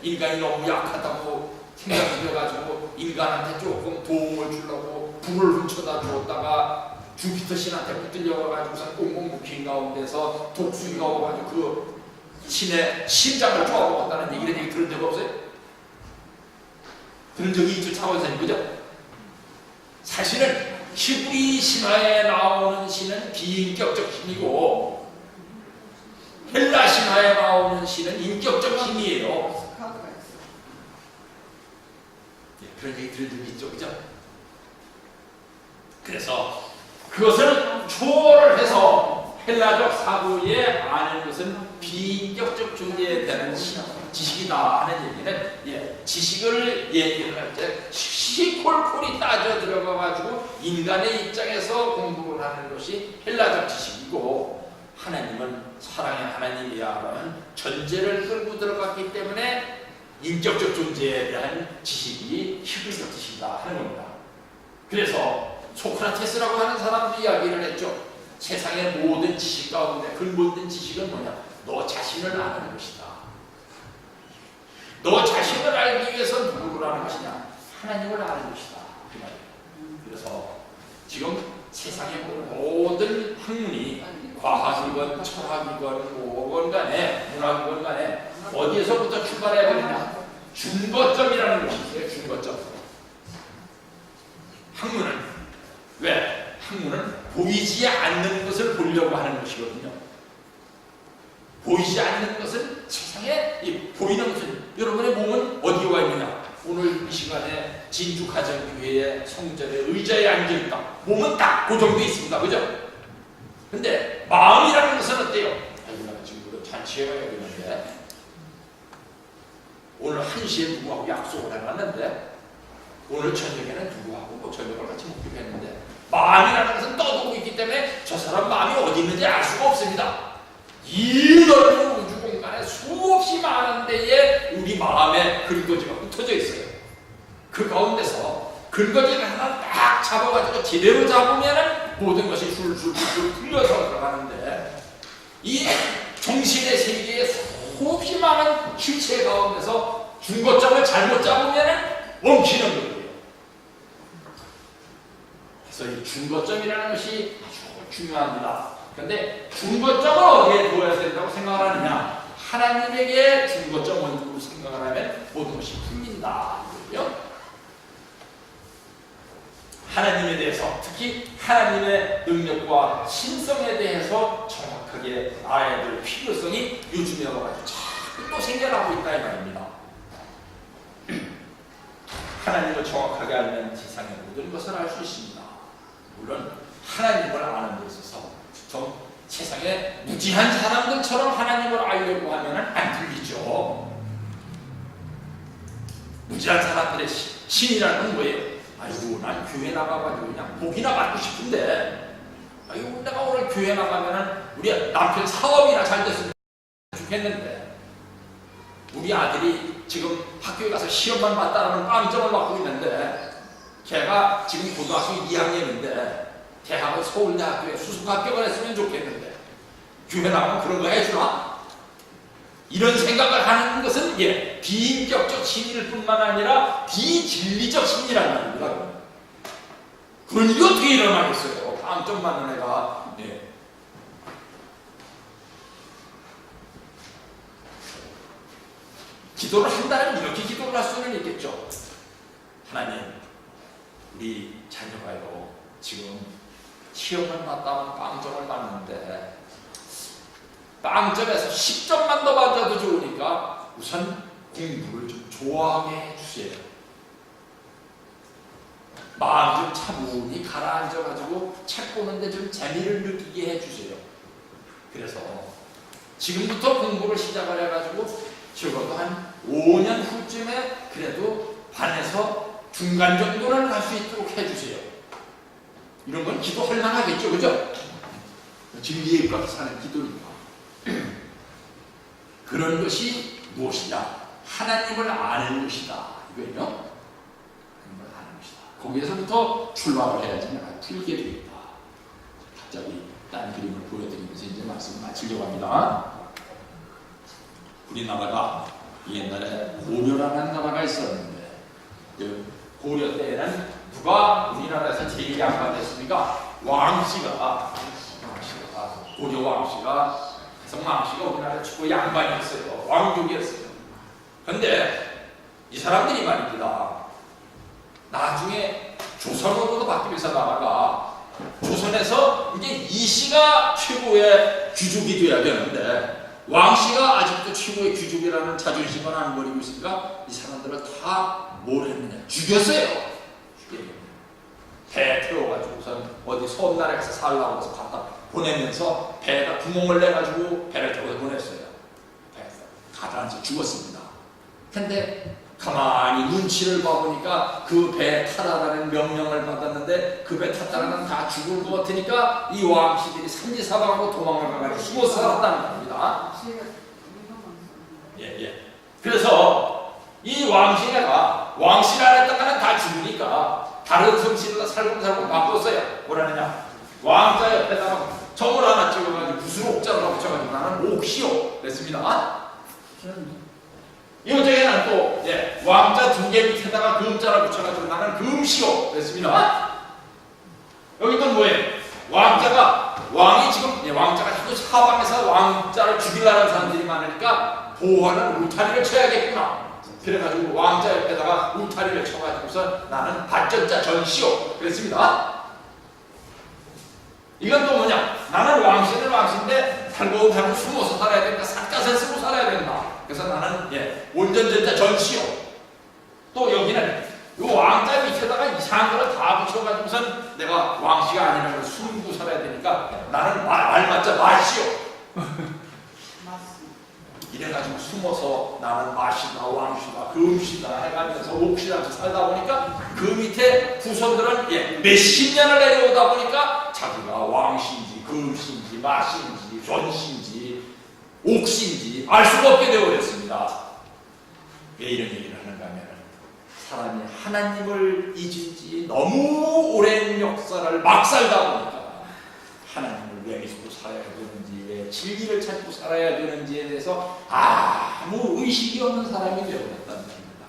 인간이 너무 약하다고 생각해가지고 인간한테 조금 도움을 주려고 불을 훔쳐다 주었다가 주피터 신한테 붙들려가지고선 꽁꽁 묶인 가운데서 독수리가 오가지고 그 신의 심장을 쪼아먹었다는 얘기 들은 적 없어요? 들은 적이 있죠, 차원사님, 그죠? 사실은 히브리 신화에 나오는 신은 비인격적 신이고 헬라 신화에 나오는 신은 인격적 신이에요. 그런 얘기 들은 적이 있죠, 그죠? 그래서 그것을 초월을 해서 헬라적 사고에 아는 것은 비인격적 존재에 대한 지식이다 하는 얘기는 지식을 얘기를 할 때 시콜콜이 따져 들어가가지고 인간의 입장에서 공부를 하는 것이 헬라적 지식이고 하나님은 사랑의 하나님이야라는 전제를 끌고 들어갔기 때문에 인격적 존재에 대한 지식이 히브리적 지식이다 하는 겁니다. 그래서 소크라테스라고 하는 사람도 이야기를 했죠. 세상의 모든 지식 가운데 근본된 지식은 뭐냐? 너 자신을 아는 것이다. 너 자신을 알기 위해서 누구를 아는 것이냐? 하나님을 아는 것이다. 그래서 지금 세상의 모든 학문이 과학이건 철학이건 뭐건 간에 문학이건 간에 어디에서부터 출발해버리냐? 준거점이라는 것이 있어요. 준거점. 학문은 왜? 학문은 보이지 않는 것을 보려고 하는 것이거든요. 보이지 않는 것은 세상에 보이는 것은 여러분의 몸은 어디에 와 있느냐? 오늘 이 시간에 진주가정교회의 성전에 의자에 앉아있다. 몸은 딱 고정되어 있습니다. 그죠? 근데 마음이라는 것은 어때요? 아이고, 나 지금 잔치 같이 해야 되는데 오늘 1시에 누구하고 약속을 해놨는데 오늘 저녁에는 누구하고 뭐 저녁을 같이 먹기로 했는데 마음이라는 것은 떠도고 있기 때문에 저 사람 마음이 어디 있는지 알 수가 없습니다. 이 넓은 우주 공간에 수없이 많은 데에 우리 마음의 근거지가 흩어져 있어요. 그 가운데서 근거지를 하나 딱 잡아가지고 제대로 잡으면 모든 것이 술술술 흘러서 들어가는데 이 정신의 세계에 수없이 많은 실체 가운데서 중거점을 잘못 잡으면 멈추는 거예요. 그래서 이 중거점이라는 것이 아주 중요합니다. 그런데 중거점을 어디에 두어야 된다고 생각을 하느냐? 하나님에게 중거점을 생각을 하면 모든 것이 풀린다. 이거요. 하나님에 대해서, 특히 하나님의 능력과 신성에 대해서 정확하게 알아야 될 필요성이 요즘에 여러 가지 자꾸 또 생겨나고 있다 이 말입니다. 하나님을 정확하게 알면 세상의 모든 것을 알 수 있습니다. 물론 하나님을 아는 데 있어서 좀 세상에 무지한 사람들처럼 하나님을 알려고 하면 안 들리죠. 무지한 사람들의 신이라는 건 뭐예요? 아이고 난 교회 나가가지고 그냥 복이나 받고 싶은데 아이고 내가 오늘 교회 나가면은 우리 남편 사업이나 잘 됐으면 좋겠는데 우리 아들이 지금 학교에 가서 시험만 봤다라는 빵점을 받고 있는데 걔가 지금 고등학교 2학년인데 대학을 서울대학교에 수석 합격을 했으면 좋겠는데 교회 나가면 그런 거 해주나? 이런 생각을 하는 것은 비인격적 신일 뿐만 아니라 비진리적 신이라는 말입니다. 그런 일이 어떻게 일어나겠어요? 빵점 받는 애가 기도를 한다면 이렇게 기도를 할 수는 있겠죠. 하나님, 우리 자녀가요 지금 시험을 봤다면 빵점을 받는데 빵점에서 10점만 더 받아도 좋으니까 우선 공부를 좀 좋아하게 해주세요. 마음 좀 차분히 가라앉아가지고 책 보는데 좀 재미를 느끼게 해주세요. 그래서 지금부터 공부를 시작을 해가지고 적어도 한 5년 후쯤에 그래도 반에서 중간 정도는 갈 수 있도록 해주세요. 이런 건 기도할 만하겠죠, 그죠? 진리에 입각해서 사는 기도니까. 그런 것이 무엇이냐? 하나님을 아는 것이다. 이거예요. 하나님을 아는 것이다. 거기에서부터 출발을 해야지 내가 풀게 되겠다. 갑자기 딴 그림을 보여드리면서 이제 말씀을 마치려고 합니다. 우리나라가 옛날에 고려라는 나라가 있었는데 그 고려 때에는 누가 우리나라에서 제일 양반됐습니까? 왕씨가 고려 왕씨가 왕씨가 우리나라 최고 양반이었어요. 왕족이었어요. 그런데 이 사람들이 말입니다. 나중에 조선으로 바뀌면서 나라가 조선에서 이제 이씨가 최고의 귀족이 돼야 되는데 왕씨가 아직도 최고의 귀족이라는 자존심을 안 버리고 있으니까 이 사람들을 다 뭘 했느냐? 죽였어요. 배 태워가지고선 어디 섬나라에 가서 살라고 해서 갖다 보내면서 배에다 구멍을 내가지고 배를 태워서 보냈어요. 배에서 가다앉아 죽었습니다. 근데 가만히 눈치를 봐보니까 그 배에 타라라는 명령을 받았는데 그 배 탔다가는 다 죽을 것 같으니까 이 왕씨들이 삼지사방으로 도망을 가가지고 숨어 살았다는 겁니다. 그래서 이 왕씨네가 왕씨라 했다가는 다 죽으니까 다른 성씨를 살금살금 바꿨어요. 뭐라느냐? 왕자 옆에다가 점을 하나 찍어가지고 붓으로 옥자로 붙여가지고 나는 옥시오 그랬습니다. 이쪽에는 또 왕자 두 개 밑에다가 금자를 붙여가지고 나는 금시오 그랬습니다. 여기 또 뭐예요? 왕이 지금 왕자가 자꾸 사방에서 왕자를 죽이려는 사람들이 많으니까 보호하는 울타리를 쳐야겠구나. 그래가지고 왕자 옆에다가 울타리를 쳐가지고서 나는 발전자 전시오 그랬습니다. 이건 또 뭐냐? 나는 왕씨는 왕씨인데 살고살고 숨어서 살아야 된다. 삿갓을 쓰고 살아야 된다. 그래서 나는 온전전자 전시오. 또 여기는 이 왕자 밑에다가 이상한 거를 다 붙여가지고선 내가 왕씨가 아니라는 걸 숨고 살아야 되니까 나는 말 맞자 말시오. 숨어서 나는 마시다 왕시다 금시다 해가면서 옥시라도 살다 보니까 그 밑에 후손들은 몇십 년을 내려오다 보니까 자기가 왕신지 금신지 마신지 존신지 옥신지 알 수가 없게 되어버렸습니다. 왜 이런 얘기를 하는가 하면 사람이 하나님을 잊은 지 너무 오랜 역사를 막 살다 보니까 하나님을 왜 믿고 살아야 되는지 왜 진리를 찾고 살아야 되는지에 대해서 아무 의식이 없는 사람이 되어버렸다는 겁니다.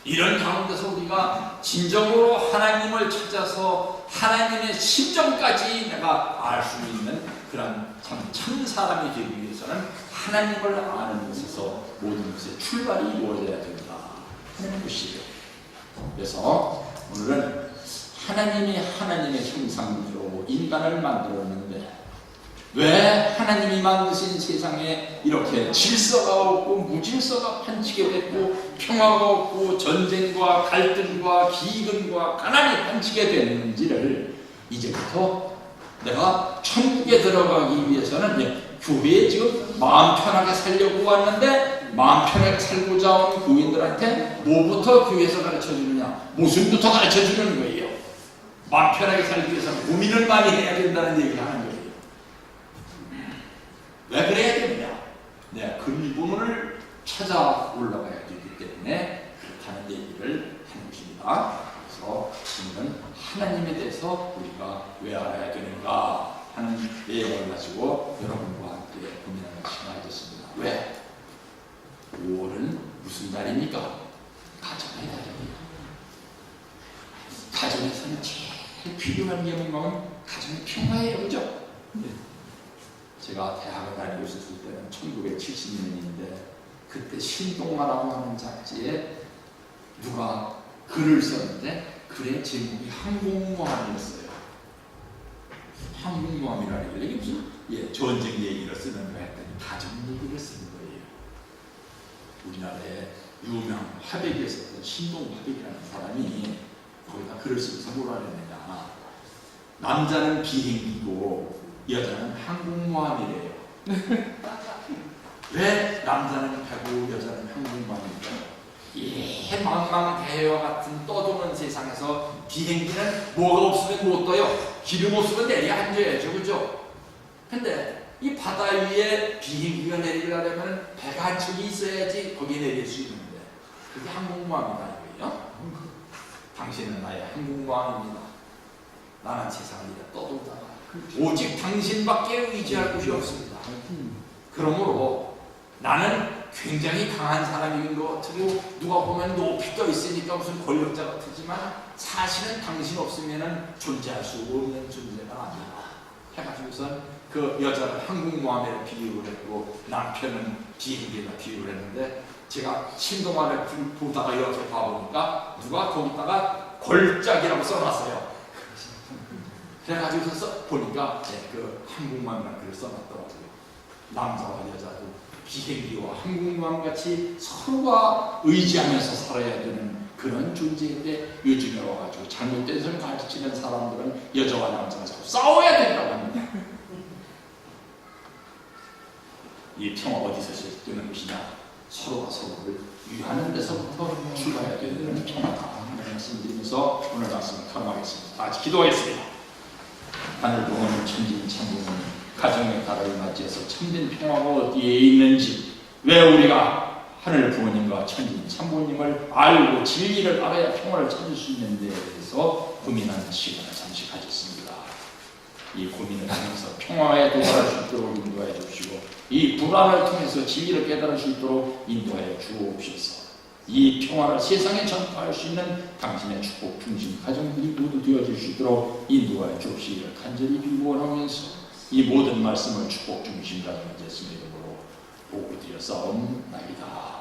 이런 가운데서 우리가 진정으로 하나님을 찾아서 하나님의 심정까지 내가 알 수 있는 그런 참 사람이 되기 위해서는 하나님을 아는 것에서 모든 것의 출발이 이루어져야 된다 하는 것이에요. 그래서 오늘은 하나님이 하나님의 형상대로 인간을 만들었는데 왜 하나님이 만드신 세상에 이렇게 질서가 없고 무질서가 판치게 됐고 평화가 없고 전쟁과 갈등과 기근과 가난이 판치게 됐는지를 이제부터 내가 천국에 들어가기 위해서는 교회에 지금 마음 편하게 살려고 왔는데 마음 편하게 살고자 온 교인들한테 뭐부터 교회에서 가르쳐주느냐 무슨부터 가르쳐주는 거예요. 마음 편하게 살기 위해서는 고민을 많이 해야 된다는 얘기를 하는 거예요. 왜 그래야 되느냐? 내가 근본을 찾아 올라가야 되기 때문에 그렇다는 얘기를 하는 것입니다. 그래서 오늘은 하나님에 대해서 우리가 왜 알아야 되는가 하는 내용을 가지고 여러분과 함께 고민하는 시간이 되겠습니다. 왜? 5월은 무슨 달입니까? 가정의 달입니다. 가정에서는 제일 필요한 게 뭔가 가정의 평화예요. 그죠? 제가 대학을 다니고 있었을 때는 1970년인데 그때 신동아라고 하는 잡지에 누가 글을 썼는데 글의 제목이 항공모함이었어요. 항공모함이라는 게 무슨 전쟁 얘기를 쓰는 거 했더니 가정 얘기를 쓰는 거예요. 우리나라에 유명 화백에 있었던 신동 화백이라는 사람이 거기다 글을 쓰면서 뭐라 그랬느냐, 남자는 비행기고 여자는 항공모함이래요. 왜 남자는 배고 여자는 항공모함일까요? 망망대해와 같은 떠도는 세상에서 비행기는 뭐가 없으면 못 떠요. 기름 없으면 내려앉아야죠. 그죠? 근데 이 바다 위에 비행기가 내리려면 배가 한 척이 있어야지 거기에 내릴 수 있는데 그게 항공모함이라는 거예요. 당신은 나의 항공모함입니다. 나는 세상을 이래 떠돌다가 오직 당신밖에 의지할 곳이 없습니다. 그러므로 나는 굉장히 강한 사람인 것 같고 누가 보면 높이 떠 있으니까 무슨 권력자 같지만 사실은 당신 없으면 존재할 수 없는 존재가 아니다 해가지고선 그 여자를 항공모함에 비유를 했고 남편은 비행기에다 비유를 했는데 제가 신동아를 보다가 이렇게 봐보니까 누가 거기다가 골짝이라고 써놨어요. 그래가지고서 보니까 그 항공모함이라는 글을 써놨더라고요. 남자와 여자도 비행기와 항공모함 같이 서로가 의지하면서 살아야 되는 그런 존재인데 요즘에 와가지고 잘못된 것을 가르치는 사람들은 여자와 남자가 자꾸 싸워야 된다고 합니다. 이 평화가 어디서 시작되는 것이냐? 서로가 서로를 위하는 데서부터 출발해야 되는 평화다 하는 말씀드리면서 오늘 말씀을 탐하겠습니다. 같이 기도하겠습니다. 하늘 보는 천진 참부모님, 가정의 달을 맞이해서 참된 평화가 어디에 있는지, 왜 우리가 하늘 부모님과 천진 참부모님을 알고 진리를 알아야 평화를 찾을 수 있는 데에 대해서 고민하는 시간을 잠시 가졌습니다. 이 고민을 하면서 평화에 도달할 수 있도록 인도하여 주시고 이 불안을 통해서 진리를 깨달을 수 있도록 인도하여 주옵소서. 이 평화를 세상에 전파할 수 있는 당신의 축복 중심 가정들이 모두 되어질 수 있도록 인도하여 주옵시기를 간절히 빌원하면서 이 모든 말씀을 축복 중심 가정의 예수님의 이름으로 보고 드려 싸움나이다.